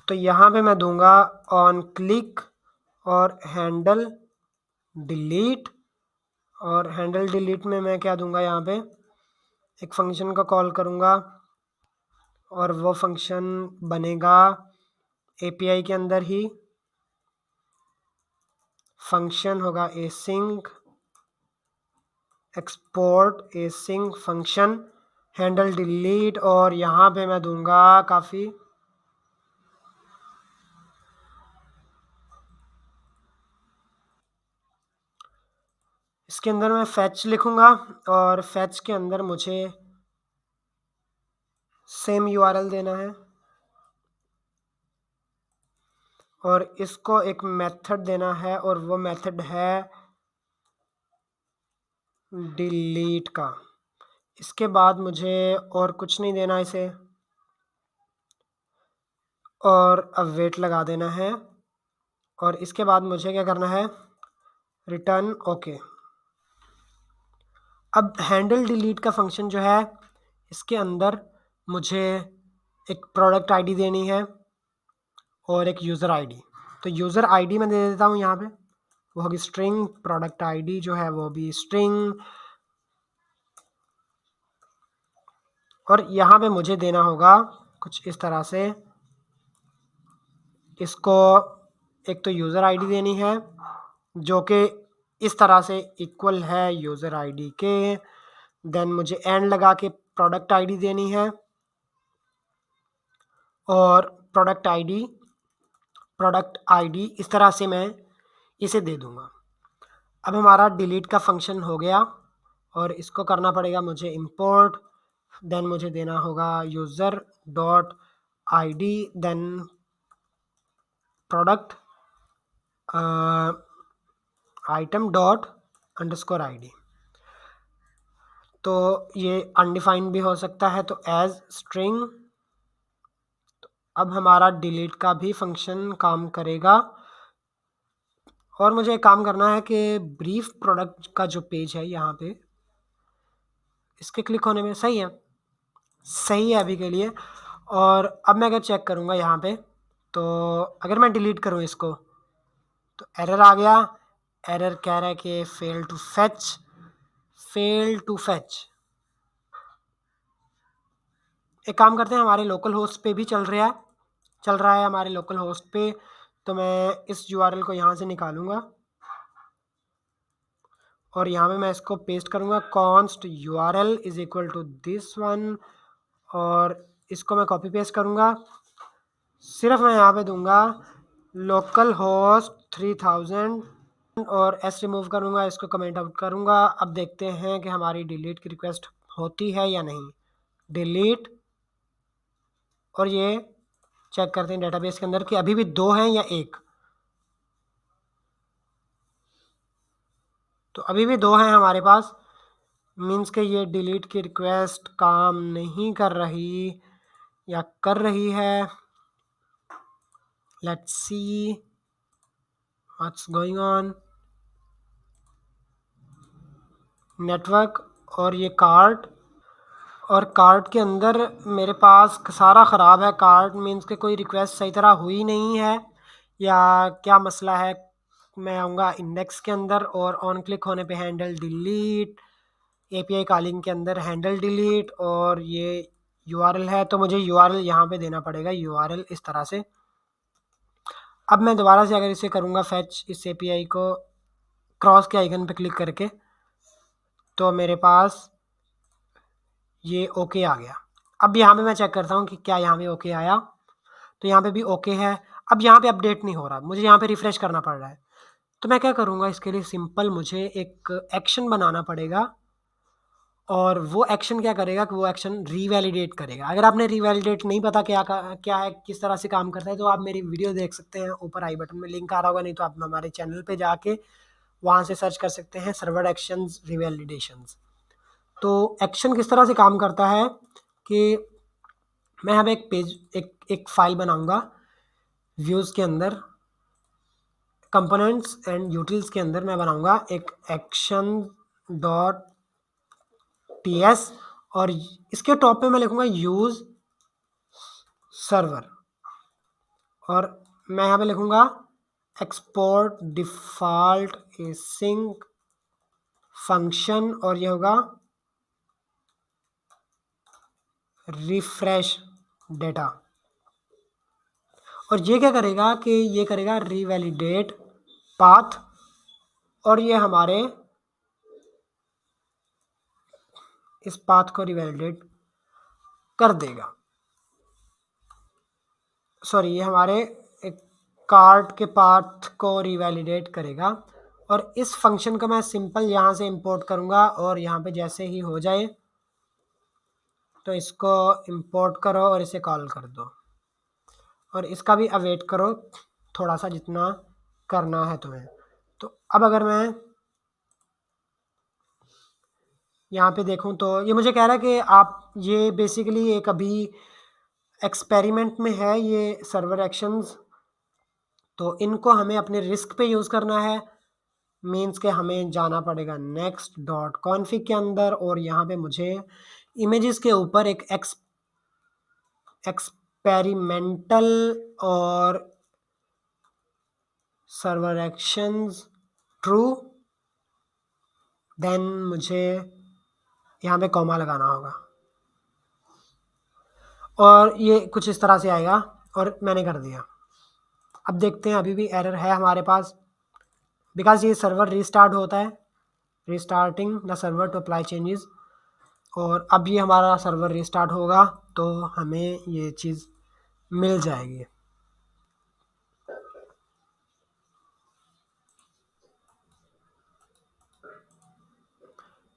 तो यहाँ पे मैं दूंगा ऑन क्लिक और हैंडल डिलीट। और हैंडल डिलीट में मैं क्या दूंगा, यहाँ पे एक फंक्शन का कॉल करूँगा, और वो फंक्शन बनेगा एपीआई के अंदर ही। फंक्शन होगा async export async function handle delete, और यहाँ पे मैं दूंगा काफ़ी इसके अंदर मैं फैच लिखूंगा, और फैच के अंदर मुझे सेम यूआरएल देना है, और इसको एक मेथड देना है, और वो मेथड है डिलीट का। इसके बाद मुझे और कुछ नहीं देना इसे, और अब वेट लगा देना है, और इसके बाद मुझे क्या करना है, रिटर्न ओके। अब हैंडल डिलीट का फंक्शन जो है, इसके अंदर मुझे एक प्रोडक्ट आईडी देनी है और एक यूज़र आईडी। तो यूज़र आईडी मैं दे देता हूँ यहाँ पे, वो होगी स्ट्रिंग, प्रोडक्ट आईडी जो है वो भी स्ट्रिंग, और यहाँ पे मुझे देना होगा कुछ इस तरह से, इसको एक तो यूज़र आईडी देनी है जो कि इस तरह से इक्वल है यूज़र आईडी के, देन मुझे एंड लगा के प्रोडक्ट आईडी देनी है, और प्रोडक्ट आईडी इस तरह से मैं इसे दे दूंगा। अब हमारा डिलीट का फंक्शन हो गया, और इसको करना पड़ेगा मुझे इंपोर्ट, देन मुझे देना होगा user dot ID, then product item dot underscore ID. तो ये अनडिफाइंड भी हो सकता है, तो एज स्ट्रिंग। अब हमारा डिलीट का भी फंक्शन काम करेगा, और मुझे काम करना है कि ब्रीफ प्रोडक्ट का जो पेज है यहाँ पे, इसके क्लिक होने में सही है अभी के लिए। और अब मैं अगर चेक करूँगा यहाँ पे, तो अगर मैं डिलीट करूँ इसको, तो एरर आ गया, एरर कह रहा है कि फेल टू फैच। एक काम करते हैं, हमारे लोकल होस्ट पे भी चल रहा है हमारे लोकल होस्ट पे, तो मैं इस यूआरएल को यहाँ से निकालूंगा, और यहाँ पे मैं इसको पेस्ट करूँगा, const URL is equal to this one, और इसको मैं कॉपी पेस्ट करूँगा। सिर्फ मैं यहाँ पे दूंगा लोकल होस्ट 3000, और एस रिमूव करूँगा, इसको कमेंट आउट करूँगा। अब देखते हैं कि हमारी डिलीट की रिक्वेस्ट होती है या नहीं। डिलीट, और ये चेक करते हैं डेटाबेस के अंदर कि अभी भी 2 हैं या 1। तो अभी भी 2 हैं हमारे पास, मीन्स के ये डिलीट की रिक्वेस्ट काम नहीं कर रही या कर रही है। Let's see what's going on. Network, और ये कार्ट, और कार्ट के अंदर मेरे पास सारा ख़राब है। कार्ट मीन्स के कोई रिक्वेस्ट सही तरह हुई नहीं है, या क्या मसला है। मैं आऊँगा इंडेक्स के अंदर, और ऑन क्लिक होने पे हैंडल डिलीट, एपीआई कॉलिंग के अंदर हैंडल डिलीट, और ये यूआरएल है, तो मुझे यूआरएल यहाँ पे देना पड़ेगा, यूआरएल इस तरह से। अब मैं दोबारा से अगर इसे करूँगा फैच, इस एपीआई को क्रॉस के आइकन पे क्लिक करके, तो मेरे पास ये ओके आ गया। अब यहाँ पे मैं चेक करता हूँ कि क्या यहाँ पे ओके आया, तो यहाँ पे भी ओके है। अब यहाँ पे अपडेट नहीं हो रहा, मुझे यहाँ पे रिफ़्रेश करना पड़ रहा है। तो मैं क्या करूँगा, इसके लिए सिंपल मुझे एक एक्शन बनाना पड़ेगा, और वो एक्शन क्या करेगा कि वो एक्शन रीवैलिडेट करेगा। अगर आपने रीवैलिडेट नहीं पता क्या है, किस तरह से काम करता है, तो आप मेरी वीडियो देख सकते हैं, ऊपर आई बटन में लिंक आ रहा होगा, नहीं तो आप हमारे चैनल पे जाके वहाँ से सर्च कर सकते हैं सर्वर एक्शंस रिवैलिडेशंस। तो एक्शन किस तरह से काम करता है कि मैं यहाँ पे एक फ़ाइल बनाऊँगा व्यूज़ के अंदर, कंपोनेंट्स एंड यूटिल्स के अंदर मैं बनाऊँगा एक एक्शन डॉट टीएस, और इसके टॉप पे मैं लिखूँगा यूज़ सर्वर, और मैं यहाँ पे लिखूँगा एक्सपोर्ट डिफ़ॉल्ट एसिंक फंक्शन, और ये होगा रिफ्रेश डेटा। और ये क्या करेगा कि ये करेगा रीवैलिडेट पाथ, और ये हमारे इस पाथ को रिवैलिडेट कर देगा। सॉरी, ये हमारे एक कार्ट के पाथ को रिवैलिडेट करेगा। और इस फंक्शन को मैं सिंपल यहाँ से इंपोर्ट करूँगा और यहाँ पे जैसे ही हो जाए तो इसको इंपोर्ट करो और इसे कॉल कर दो और इसका भी अवेट करो थोड़ा सा, जितना करना है तुम्हें। तो अब अगर मैं यहाँ पे देखूँ तो ये मुझे कह रहा है कि आप ये बेसिकली एक अभी एक्सपेरिमेंट में है ये सर्वर एक्शंस, तो इनको हमें अपने रिस्क पे यूज़ करना है। मीन्स के हमें जाना पड़ेगा नेक्स्ट डॉट कॉन्फिग के अंदर और यहाँ पे मुझे इमेजेस के ऊपर एक एक्सपेरिमेंटल और सर्वर एक्शंस ट्रू, देन मुझे यहाँ पे कॉमा लगाना होगा और ये कुछ इस तरह से आएगा और मैंने कर दिया। अब देखते हैं, अभी भी एरर है हमारे पास बिकॉज ये सर्वर रीस्टार्ट होता है, restarting the server to apply changes. और अब ये हमारा सर्वर रीस्टार्ट होगा तो हमें ये चीज़ मिल जाएगी।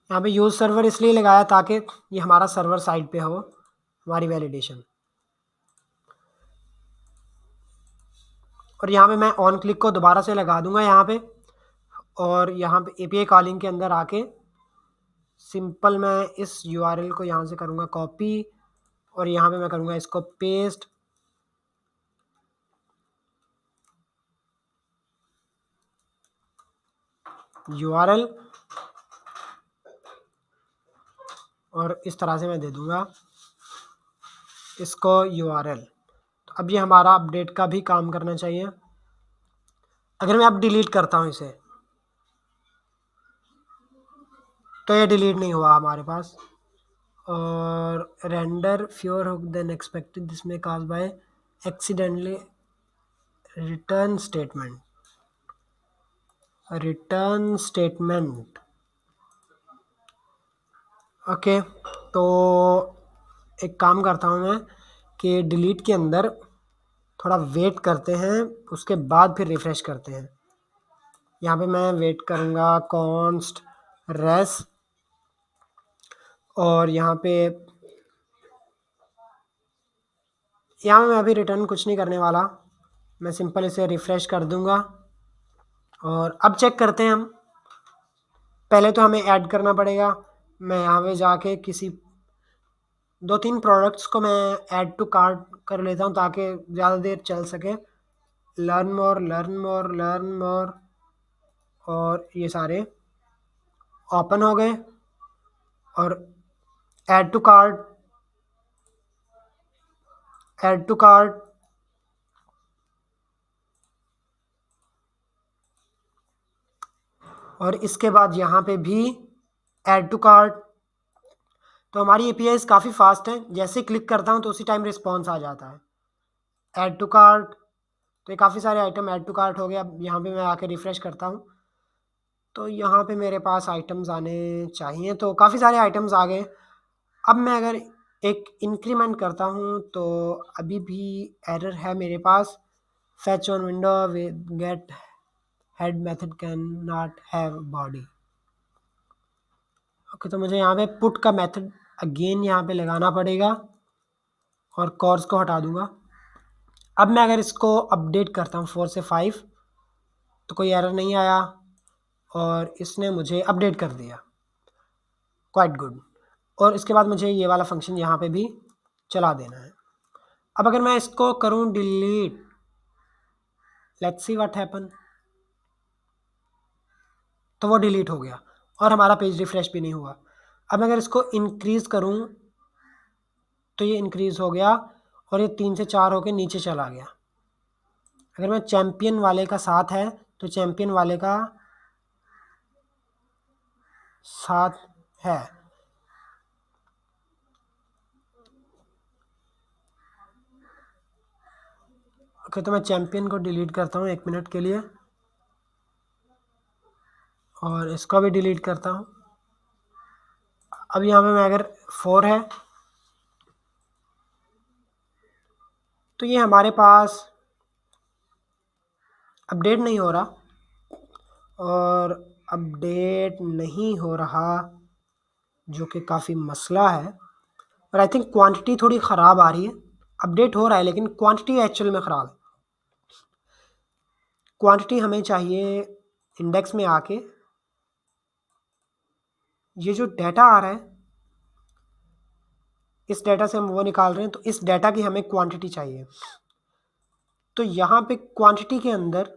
यहाँ पे यूज़ सर्वर इसलिए लगाया ताकि ये हमारा सर्वर साइड पे हो हमारी वैलिडेशन। और यहाँ पे मैं ऑन क्लिक को दोबारा से लगा दूंगा यहाँ पे, और यहाँ पे एपीआई कॉलिंग के अंदर आके सिंपल मैं इस यूआरएल को यहाँ से करूँगा कॉपी और यहाँ पे मैं करूँगा इसको पेस्ट। यूआरएल और इस तरह से मैं दे दूँगा इसको यूआरएल। तो अब ये हमारा अपडेट का भी काम करना चाहिए। अगर मैं अब डिलीट करता हूँ इसे तो ये डिलीट नहीं हुआ हमारे पास। और render fewer hook than expected this may cause by accidentally return statement. Okay, तो एक काम करता हूँ मैं कि डिलीट के अंदर थोड़ा वेट करते हैं, उसके बाद फिर रिफ़्रेश करते हैं। यहाँ पे मैं वेट करूँगा कॉन्स्ट रेस और यहाँ पे मैं अभी रिटर्न कुछ नहीं करने वाला, मैं सिंपल इसे रिफ़्रेश कर दूँगा। और अब चेक करते हैं हम। पहले तो हमें ऐड करना पड़ेगा। मैं यहाँ पे जाके किसी 2-3 प्रोडक्ट्स को मैं ऐड टू कार्ट कर लेता हूँ ताकि ज़्यादा देर चल सके। लर्न मोर और ये सारे ओपन हो गए और ऐड टू कार्ट और इसके बाद यहाँ पे भी ऐड टू कार्ट। तो हमारी एपीआईज काफ़ी फास्ट हैं, जैसे क्लिक करता हूँ तो उसी टाइम रिस्पॉन्स आ जाता है। ऐड टू कार्ट, तो ये काफ़ी सारे आइटम ऐड टू कार्ट हो गए। अब यहाँ पे मैं आके रिफ़्रेश करता हूँ तो यहाँ पे मेरे पास आइटम्स आने चाहिए, तो काफ़ी सारे आइटम्स आ गए। अब मैं अगर एक इंक्रीमेंट करता हूँ तो अभी भी एरर है मेरे पास। Fetch on window get head method can not have body. Okay, तो मुझे यहाँ पे पुट का मेथड अगेन यहाँ पे लगाना पड़ेगा और कॉर्स को हटा दूंगा। अब मैं अगर इसको अपडेट करता हूँ 4 से 5 तो कोई एरर नहीं आया और इसने मुझे अपडेट कर दिया। Quite good. और इसके बाद मुझे ये वाला फंक्शन यहाँ पे भी चला देना है। अब अगर मैं इसको करूँ delete, let's see what happen, तो वो डिलीट हो गया और हमारा पेज रिफ्रेश भी नहीं हुआ। अब अगर इसको इंक्रीज़ करूँ तो ये इंक्रीज़ हो गया और ये 3 से 4 होके नीचे चला गया। अगर मैं चैम्पियन वाले का साथ है तो चैम्पियन वाले का साथ है। ओके, तो मैं चैम्पियन को डिलीट करता हूँ 1 मिनट के लिए और इसको भी डिलीट करता हूँ। अब यहाँ पे मैं अगर 4 है तो ये हमारे पास अपडेट नहीं हो रहा, और अपडेट नहीं हो रहा जो कि काफ़ी मसला है। और आई थिंक क्वांटिटी थोड़ी ख़राब आ रही है। अपडेट हो रहा है लेकिन क्वांटिटी एक्चुअल में ख़राब है। क्वांटिटी हमें चाहिए इंडेक्स में आके, ये जो डाटा आ रहा है इस डाटा से हम वो निकाल रहे हैं, तो इस डाटा की हमें क्वांटिटी चाहिए। तो यहाँ पे क्वांटिटी के अंदर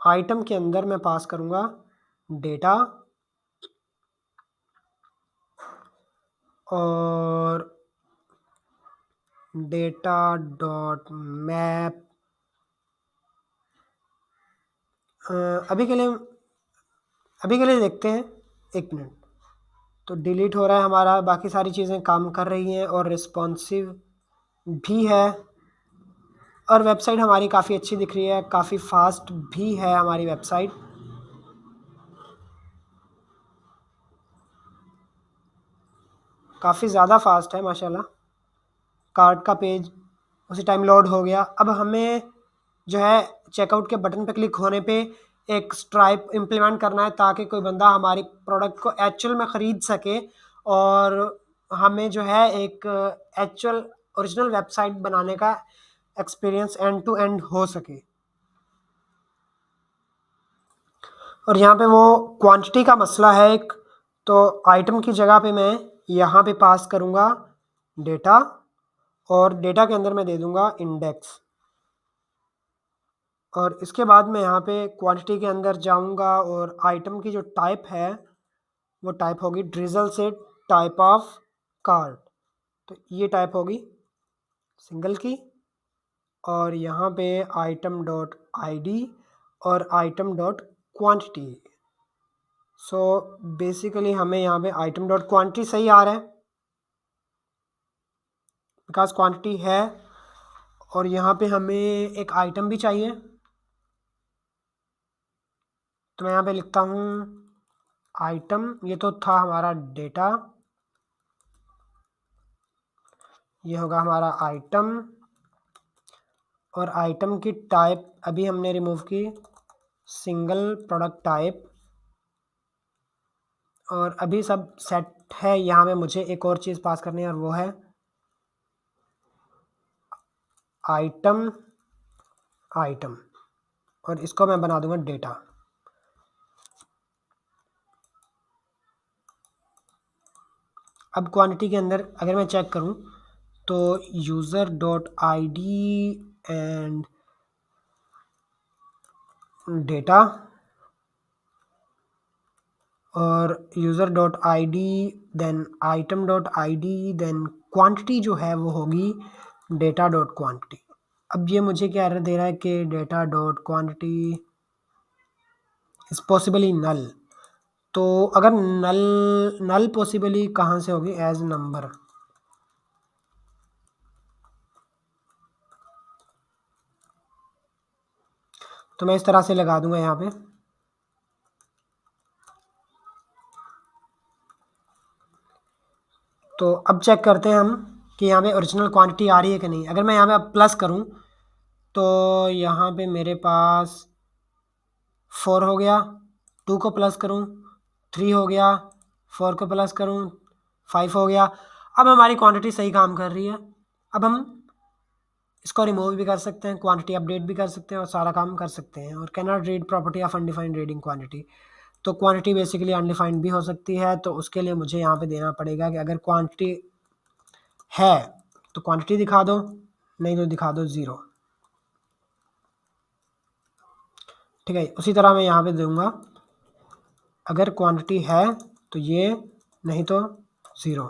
आइटम के अंदर मैं पास करूँगा डेटा, और डेटा डॉट मैप अभी के लिए देखते हैं। एक मिनट, तो डिलीट हो रहा है हमारा, बाकी सारी चीज़ें काम कर रही हैं और रिस्पॉन्सिव भी है, और वेबसाइट हमारी काफ़ी अच्छी दिख रही है, काफ़ी फास्ट भी है हमारी वेबसाइट। काफ़ी ज़्यादा फास्ट है माशाल्लाह। कार्ट का पेज उसी टाइम लोड हो गया। अब हमें जो है चेकआउट के बटन पे क्लिक होने पे एक स्ट्राइप इम्प्लीमेंट करना है, ताकि कोई बंदा हमारी प्रोडक्ट को एक्चुअल में ख़रीद सके, और हमें जो है एक एक्चुअल ओरिजिनल वेबसाइट बनाने का एक्सपीरियंस एंड टू एंड हो सके। और यहाँ पे वो क्वांटिटी का मसला है एक, तो आइटम की जगह पे मैं यहाँ पे पास करूँगा डेटा, और डेटा के अंदर मैं दे दूँगा इंडेक्स, और इसके बाद मैं यहाँ पे क्वांटिटी के अंदर जाऊँगा, और आइटम की जो टाइप है वो टाइप होगी ड्रिजल से टाइप ऑफ कार्ड। तो ये टाइप होगी सिंगल की, और यहाँ पे आइटम डॉट आईडी और item dot quantity. So basically हमें यहाँ पे आइटम डॉट क्वांटिटी सही आ रहा है, बिकॉज क्वांटिटी है, और यहाँ पे हमें एक आइटम भी चाहिए। तो मैं यहाँ पे लिखता हूँ आइटम, ये तो था हमारा डेटा, ये होगा हमारा आइटम, और आइटम की टाइप अभी हमने रिमूव की सिंगल प्रोडक्ट टाइप, और अभी सब सेट है। यहाँ पे मुझे एक और चीज़ पास करनी है, और वो है आइटम आइटम, और इसको मैं बना दूंगा डेटा। अब क्वांटिटी के अंदर अगर मैं चेक करूँ तो user dot I D and data, और user dot I D then item dot I D then quantity जो है वो होगी डेटा डॉट क्वांटिटी। अब ये मुझे क्या एरर दे रहा है कि data dot quantity is possibly null. तो अगर नल नल पॉसिबली कहाँ से होगी, एज नंबर। तो मैं इस तरह से लगा दूंगा यहाँ पे। तो अब चेक करते हैं हम कि यहाँ पे ओरिजिनल क्वांटिटी आ रही है कि नहीं। अगर मैं यहाँ पे अब प्लस करूँ तो यहाँ पे मेरे पास 4 हो गया, 2 को प्लस करूँ 3 हो गया, 4 को प्लस करूँ 5 हो गया। अब हमारी क्वांटिटी सही काम कर रही है। अब हम इसको रिमूव भी कर सकते हैं, क्वांटिटी अपडेट भी कर सकते हैं, और सारा काम कर सकते हैं। और can not read property of undefined reading quantity, तो क्वांटिटी बेसिकली अनडिफाइंड भी हो सकती है। तो उसके लिए मुझे यहाँ पे देना पड़ेगा कि अगर क्वांटिटी है तो क्वांटिटी दिखा दो, नहीं तो दिखा दो 0। ठीक है, उसी तरह मैं यहाँ पे दूंगा अगर क्वांटिटी है तो ये, नहीं तो 0।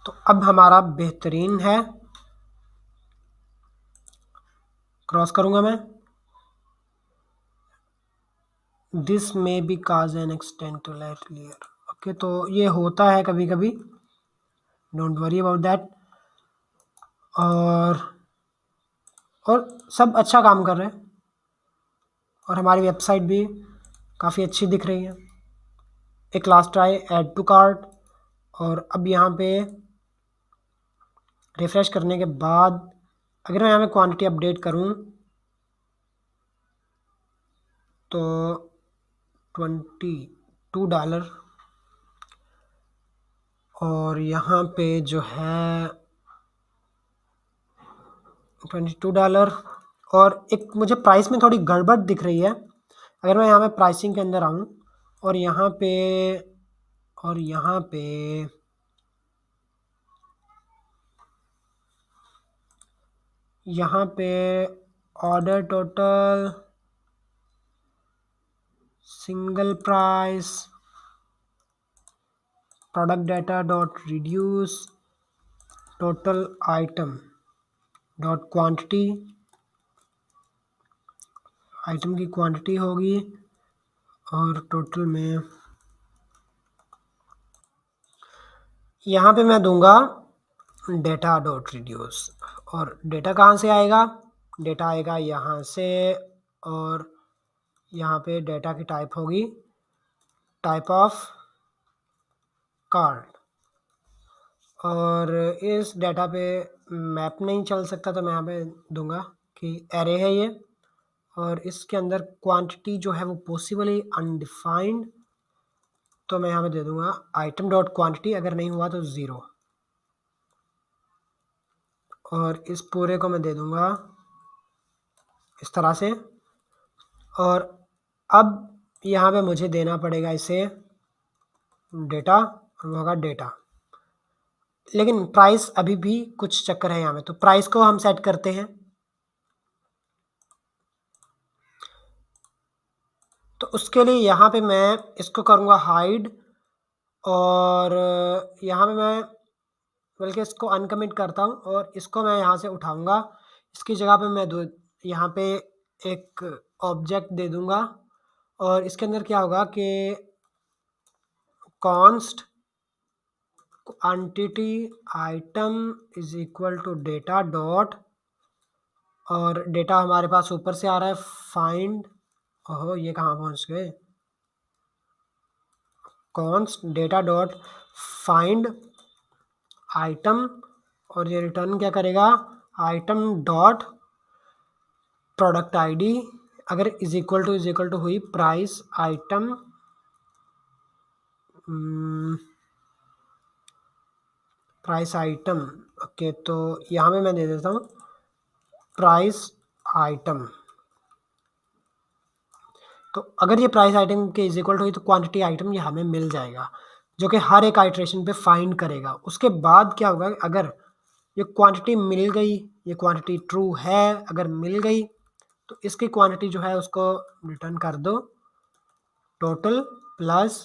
तो अब हमारा बेहतरीन है। क्रॉस करूंगा मैं, this may be cause an extent to let clear. Okay, तो ये होता है कभी कभी, डोंट वरी अबाउट दैट। और और सब अच्छा काम कर रहे हैं और हमारी वेबसाइट भी काफ़ी अच्छी दिख रही है। एक last try add to cart, और अब यहाँ पे रिफ़्रेश करने के बाद अगर मैं यहाँ पे क्वांटिटी अपडेट करूँ तो $22, और यहाँ पे जो है $22, और एक मुझे प्राइस में थोड़ी गड़बड़ दिख रही है। अगर मैं यहाँ पे प्राइसिंग के अंदर आऊँ और यहाँ पे order total, single price, product data dot reduce, total item dot quantity, item की क्वांटिटी होगी और टोटल में यहाँ पे मैं दूंगा डेटा डॉट रिड्यूस। और डेटा कहाँ से आएगा? डेटा आएगा यहाँ से, और यहाँ पे डेटा की टाइप होगी टाइप ऑफ कार्ड, और इस डेटा पे मैप नहीं चल सकता तो मैं यहाँ पे दूंगा कि एरे है ये, और इसके अंदर क्वांटिटी जो है वो पॉसिबली अनडिफाइंड, तो मैं यहाँ पे दे दूंगा आइटम डॉट क्वांटिटी, अगर नहीं हुआ तो 0, और इस पूरे को मैं दे दूंगा इस तरह से। और अब यहाँ पे मुझे देना पड़ेगा इसे डेटा, और वो होगा डेटा, लेकिन प्राइस अभी भी कुछ चक्कर है यहाँ में, तो प्राइस को हम सेट करते हैं। तो उसके लिए यहाँ पे मैं इसको करूँगा हाइड, और यहाँ पे मैं बल्कि इसको अनकमिट करता हूँ और इसको मैं यहाँ से उठाऊँगा। इसकी जगह पे मैं यहाँ पे एक ऑब्जेक्ट दे दूँगा, और इसके अंदर क्या होगा कि const quantity item is equal to data dot, और डेटा हमारे पास ऊपर से आ रहा है फाइंड, ओहो ये कहाँ पहुँच गए, const data dot find item, और ये रिटर्न क्या करेगा, आइटम डॉट प्रोडक्ट आईडी, अगर इज इक्वल टू हुई price item, price item. Okay, तो यहाँ पे मैं दे देता हूँ प्राइस आइटम। तो अगर ये प्राइस आइटम के इज इक्वल टू हुई तो क्वांटिटी आइटम ये हमें मिल जाएगा, जो कि हर एक आइट्रेशन पे फाइंड करेगा। उसके बाद क्या होगा, अगर ये क्वांटिटी मिल गई, ये क्वांटिटी ट्रू है, अगर मिल गई तो इसकी क्वांटिटी जो है उसको रिटर्न कर दो total plus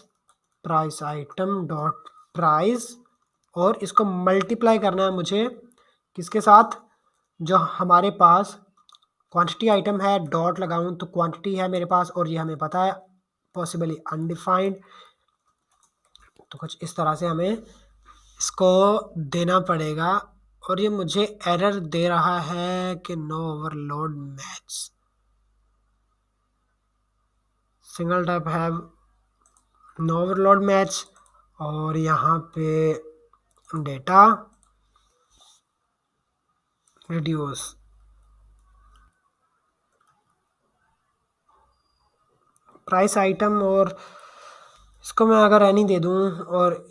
price item dot price, और इसको मल्टीप्लाई करना है मुझे किसके साथ, जो हमारे पास क्वांटिटी आइटम है, डॉट लगाऊं तो क्वांटिटी है मेरे पास और ये हमें पता है पॉसिबली अनडिफाइंड, तो कुछ इस तरह से हमें इसको देना पड़ेगा। और ये मुझे एरर दे रहा है कि no overload match, single type है नो ओवरलोड मैच, और यहाँ पे डेटा रिड्यूस, प्राइस आइटम, और इसको मैं अगर एनी दे दूँ और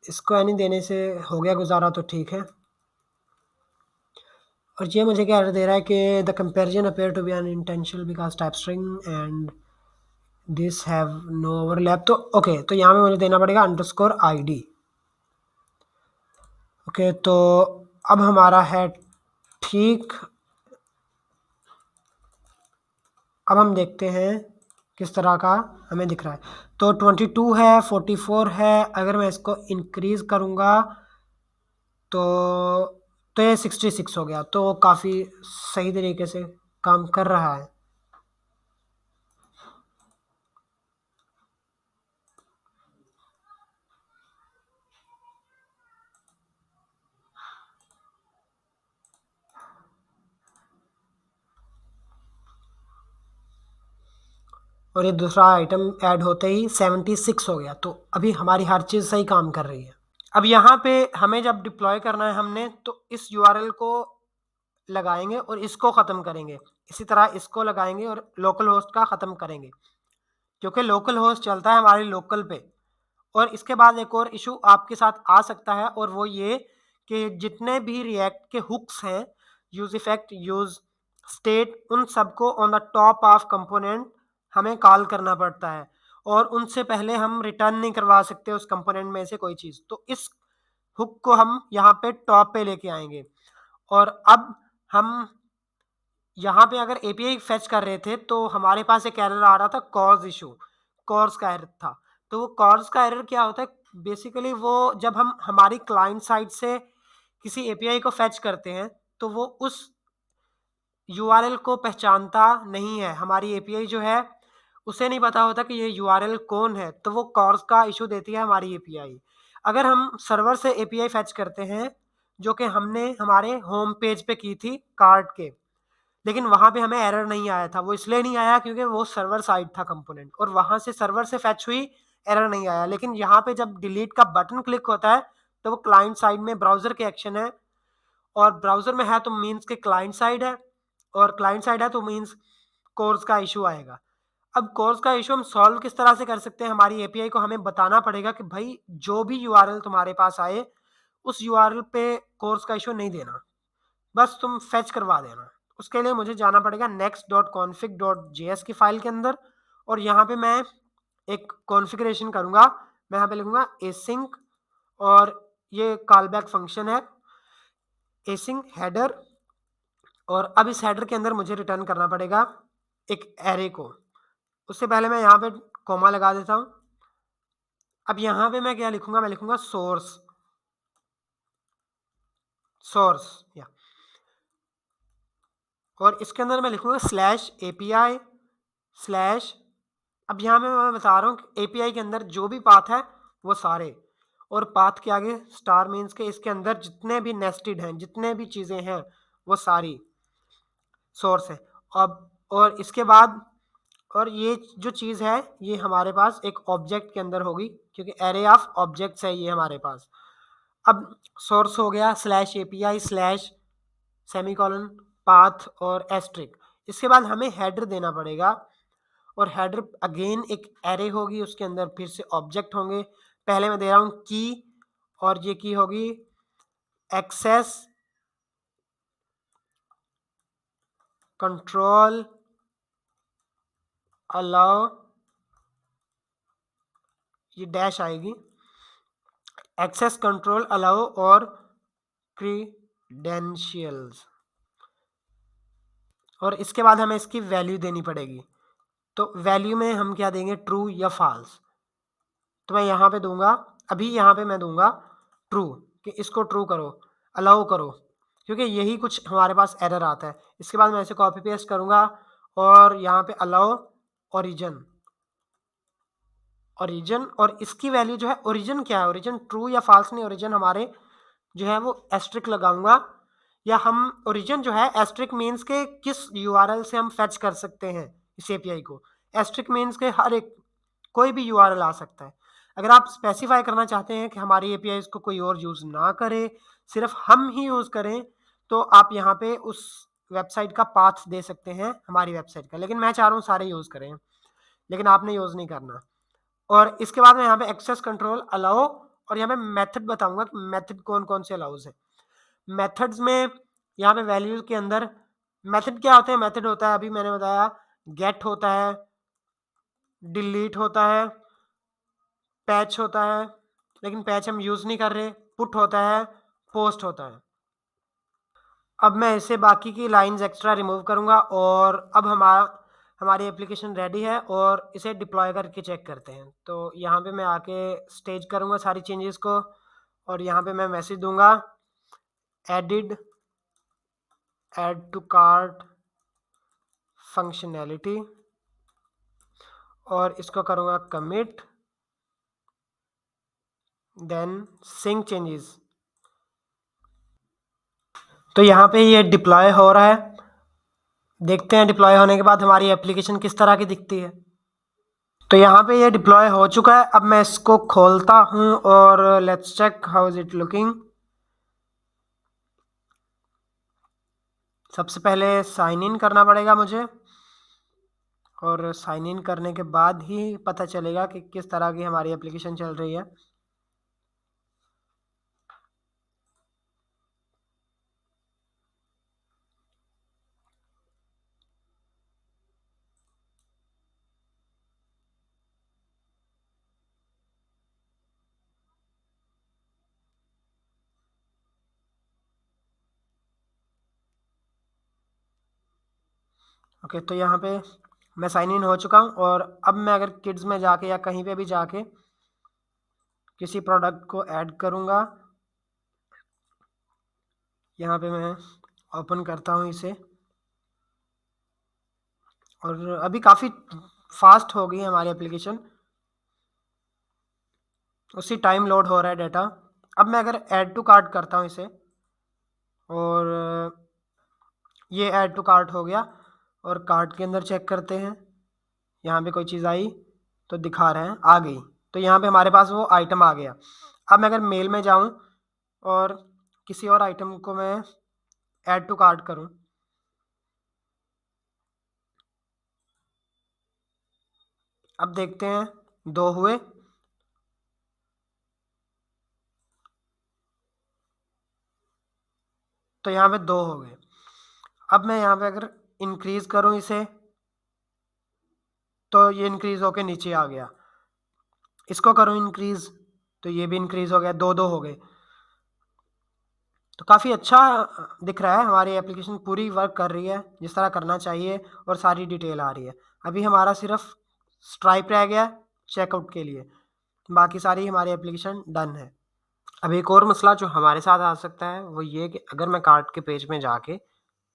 इसको एनी देने से हो गया गुजारा तो ठीक है। और ये मुझे क्या दे रहा है कि the comparison appear to be unintentional because type string and this have no overlap, तो ओके, तो यहाँ पे मुझे देना पड़ेगा अंडरस्कोर आईडी। ओके, तो अब हमारा है ठीक। अब हम देखते हैं किस तरह का हमें दिख रहा है। तो 22 है, 44 है, अगर मैं इसको इंक्रीज करूँगा तो ये 66 हो गया, तो काफ़ी सही तरीके से काम कर रहा है। और ये दूसरा आइटम ऐड होते ही 76 हो गया। तो अभी हमारी हर चीज़ सही काम कर रही है। अब यहाँ पे हमें जब डिप्लॉय करना है हमने, तो इस यूआरएल को लगाएंगे और इसको ख़त्म करेंगे। इसी तरह इसको लगाएंगे और लोकल होस्ट का ख़त्म करेंगे, क्योंकि लोकल होस्ट चलता है हमारे लोकल पे। और इसके बाद एक और इशू आपके साथ आ सकता है, और वो ये कि जितने भी रिएक्ट के हुक्स हैं, यूज इफेक्ट, यूज स्टेट, उन सबको on the top of component हमें कॉल करना पड़ता है, और उनसे पहले हम रिटर्न नहीं करवा सकते उस कंपोनेंट में से कोई चीज़। तो इस हुक को हम यहाँ पे टॉप पे लेके आएंगे। और अब हम यहाँ पे अगर एपीआई फेच कर रहे थे तो हमारे पास एक एरर आ रहा था, कॉज इशू, कॉर्स का एरर था। तो वो कॉर्स का एरर क्या होता है, बेसिकली वो जब हम हमारी क्लाइंट साइड से किसी एपीआई को फेच करते हैं तो वो उस यूआरएल को पहचानता नहीं है। हमारी एपीआई जो है उसे नहीं पता होता कि ये यूआरएल कौन है, तो वो कॉर्स का इशू देती है हमारी एपीआई। अगर हम सर्वर से एपीआई फेच करते हैं, जो कि हमने हमारे होम पेज पे की थी कार्ड के, लेकिन वहाँ पे हमें एरर नहीं आया था। वो इसलिए नहीं आया क्योंकि वो सर्वर साइड था कंपोनेंट, और वहाँ से सर्वर से फैच हुई, एरर नहीं आया। लेकिन यहाँ पे जब डिलीट का बटन क्लिक होता है तो वो क्लाइंट साइड में ब्राउजर के एक्शन है, और ब्राउजर में है तो मीन्स के क्लाइंट साइड है, और क्लाइंट साइड है तो मीन्स कोर्स का इशू आएगा। अब कोर्स का इशू हम सॉल्व किस तरह से कर सकते हैं, हमारी एपीआई को हमें बताना पड़ेगा कि भाई जो भी यूआरएल तुम्हारे पास आए उस यूआरएल पे कोर्स का इशू नहीं देना, बस तुम फेच करवा देना। उसके लिए मुझे जाना पड़ेगा next.config.js की फाइल के अंदर, और यहाँ पे मैं एक कॉन्फ़िगरेशन करूँगा। मैं यहाँ पे लिखूँगा async, और ये कॉलबैक फंक्शन है async हेडर, और अब इस हेडर के अंदर मुझे रिटर्न करना पड़ेगा एक एरे को। उससे पहले मैं यहाँ पे कॉमा लगा देता हूँ। अब यहाँ पे मैं क्या लिखूँगा, मैं लिखूँगा सोर्स, या और इसके अंदर मैं लिखूँगा /API/। अब यहाँ पे मैं बता रहा हूँ कि एपीआई के अंदर जो भी पाथ है वो सारे, और पाथ के आगे स्टार मीन्स के इसके अंदर जितने भी नेस्टेड हैं, जितने भी चीज़ें हैं वो सारी सोर्स है। अब और इसके बाद, और ये जो चीज़ है ये हमारे पास एक ऑब्जेक्ट के अंदर होगी, क्योंकि एरे ऑफ ऑब्जेक्ट्स है ये हमारे पास। अब सोर्स हो गया /API/ सेमीकोलन पाथ और एस्ट्रिक। इसके बाद हमें हेडर देना पड़ेगा, और हेडर अगेन एक एरे होगी, उसके अंदर फिर से ऑब्जेक्ट होंगे। पहले मैं दे रहा हूँ की, और ये की होगी एक्सेस कंट्रोल अलाउ, ये डैश आएगी, एक्सेस कंट्रोल अलाउ और क्रीडेंशियल्स, और इसके बाद हमें इसकी वैल्यू देनी पड़ेगी। तो वैल्यू में हम क्या देंगे, ट्रू या फॉल्स। तो मैं यहाँ पे दूंगा, अभी यहाँ पे मैं दूंगा ट्रू, कि इसको ट्रू करो, अलाउ करो, क्योंकि यही कुछ हमारे पास एरर आता है। इसके बाद मैं इसे कॉपी पेस्ट करूँगा, और यहाँ पे अलाउ ओरिजिन, और इसकी वैल्यू जो है, ओरिजिन क्या है, ओरिजिन ट्रू या फॉल्स नहीं, ओरिजिन हमारे जो है वो एस्ट्रिक लगाऊंगा, या हम ओरिजिन जो है एस्ट्रिक मीन्स के किस यूआरएल से हम फेच कर सकते हैं इस एपीआई को। एस्ट्रिक मीन्स के हर एक कोई भी यूआरएल आ सकता है। अगर आप स्पेसिफाई करना चाहते हैं कि हमारी एपीआई इसको कोई और यूज़ ना करे, सिर्फ हम ही यूज़ करें, तो आप यहाँ पे उस वेबसाइट का पाथ दे सकते हैं हमारी वेबसाइट का। लेकिन मैं चाह रहा हूँ सारे यूज़ करें, लेकिन आपने यूज़ नहीं करना। और इसके बाद मैं यहाँ पे एक्सेस कंट्रोल अलाउ, और यहाँ पे मेथड बताऊंगा कि मेथड कौन कौन से अलाउज है। मेथड्स में यहाँ पे वैल्यूज के अंदर मेथड क्या होते हैं, मेथड होता है, अभी मैंने बताया, गेट होता है, डिलीट होता है, पैच होता है, लेकिन पैच हम यूज़ नहीं कर रहे, पुट होता है, पोस्ट होता है। अब मैं इसे बाकी की लाइंस एक्स्ट्रा रिमूव करूँगा, और अब हमारी एप्लीकेशन रेडी है, और इसे डिप्लॉय करके चेक करते हैं। तो यहाँ पे मैं आके स्टेज करूँगा सारी चेंजेस को, और यहाँ पे मैं मैसेज दूंगा added add to cart functionality, और इसको करूँगा कमिट, देन सिंक चेंजेस। तो यहाँ पे ये डिप्लॉय हो रहा है, देखते हैं डिप्लॉय होने के बाद हमारी एप्लीकेशन किस तरह की दिखती है। तो यहाँ पे ये डिप्लॉय हो चुका है। अब मैं इसको खोलता हूँ और let's check how is it looking. सबसे पहले साइन इन करना पड़ेगा मुझे, और साइन इन करने के बाद ही पता चलेगा कि किस तरह की हमारी एप्लीकेशन चल रही है। ओके, तो यहाँ पे मैं साइन इन हो चुका हूँ, और अब मैं अगर किड्स में जाके या कहीं पे भी जाके किसी प्रोडक्ट को ऐड करूँगा, यहाँ पे मैं ओपन करता हूँ इसे, और अभी काफ़ी फास्ट हो गई है हमारी एप्लीकेशन, उसी टाइम लोड हो रहा है डाटा। अब मैं अगर ऐड टू कार्ट करता हूँ इसे, और ये ऐड टू कार्ट हो गया, और कार्ट के अंदर चेक करते हैं, यहाँ पे कोई चीज़ आई तो दिखा रहे हैं आ गई, तो यहाँ पे हमारे पास वो आइटम आ गया। अब मैं अगर मेल में जाऊँ और किसी और आइटम को मैं ऐड टू कार्ट करूँ, अब देखते हैं 2 हुए, तो यहाँ पे 2 हो गए। अब मैं यहाँ पे अगर इंक्रीज़ करूँ इसे, तो ये इंक्रीज़ होके नीचे आ गया। इसको करूँ इंक्रीज़, तो ये भी इंक्रीज़ हो गया, 2-2 हो गए। तो काफ़ी अच्छा दिख रहा है, हमारी एप्लीकेशन पूरी वर्क कर रही है जिस तरह करना चाहिए, और सारी डिटेल आ रही है। अभी हमारा सिर्फ स्ट्राइप रह गया चेकआउट के लिए, बाकी सारी हमारी एप्लीकेशन डन है। अब एक और मसला जो हमारे साथ आ सकता है वो ये कि अगर मैं कार्ट के पेज में जाके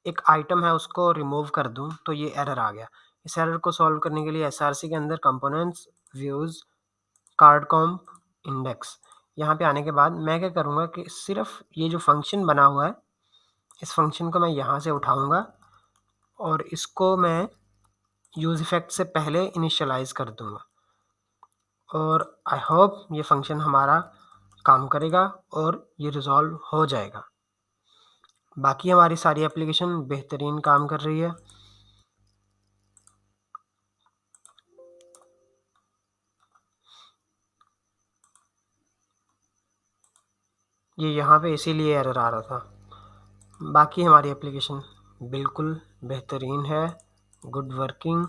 एक आइटम है उसको रिमूव कर दूं, तो ये एरर आ गया। इस एरर को सॉल्व करने के लिए एसआरसी के अंदर कंपोनेंट्स, व्यूज़, कार्ड कॉम्प, इंडेक्स, यहाँ पे आने के बाद मैं क्या करूँगा कि सिर्फ ये जो फंक्शन बना हुआ है, इस फंक्शन को मैं यहाँ से उठाऊँगा और इसको मैं यूज़ इफ़ेक्ट से पहले इनिशियलाइज़ कर दूँगा, और आई होप ये फंक्शन हमारा काम करेगा और ये रिज़ॉल्व हो जाएगा। बाकी हमारी सारी एप्लीकेशन बेहतरीन काम कर रही है। ये यहाँ पे इसीलिए एरर आ रहा था। बाकी हमारी एप्लीकेशन बिल्कुल बेहतरीन है, गुड वर्किंग।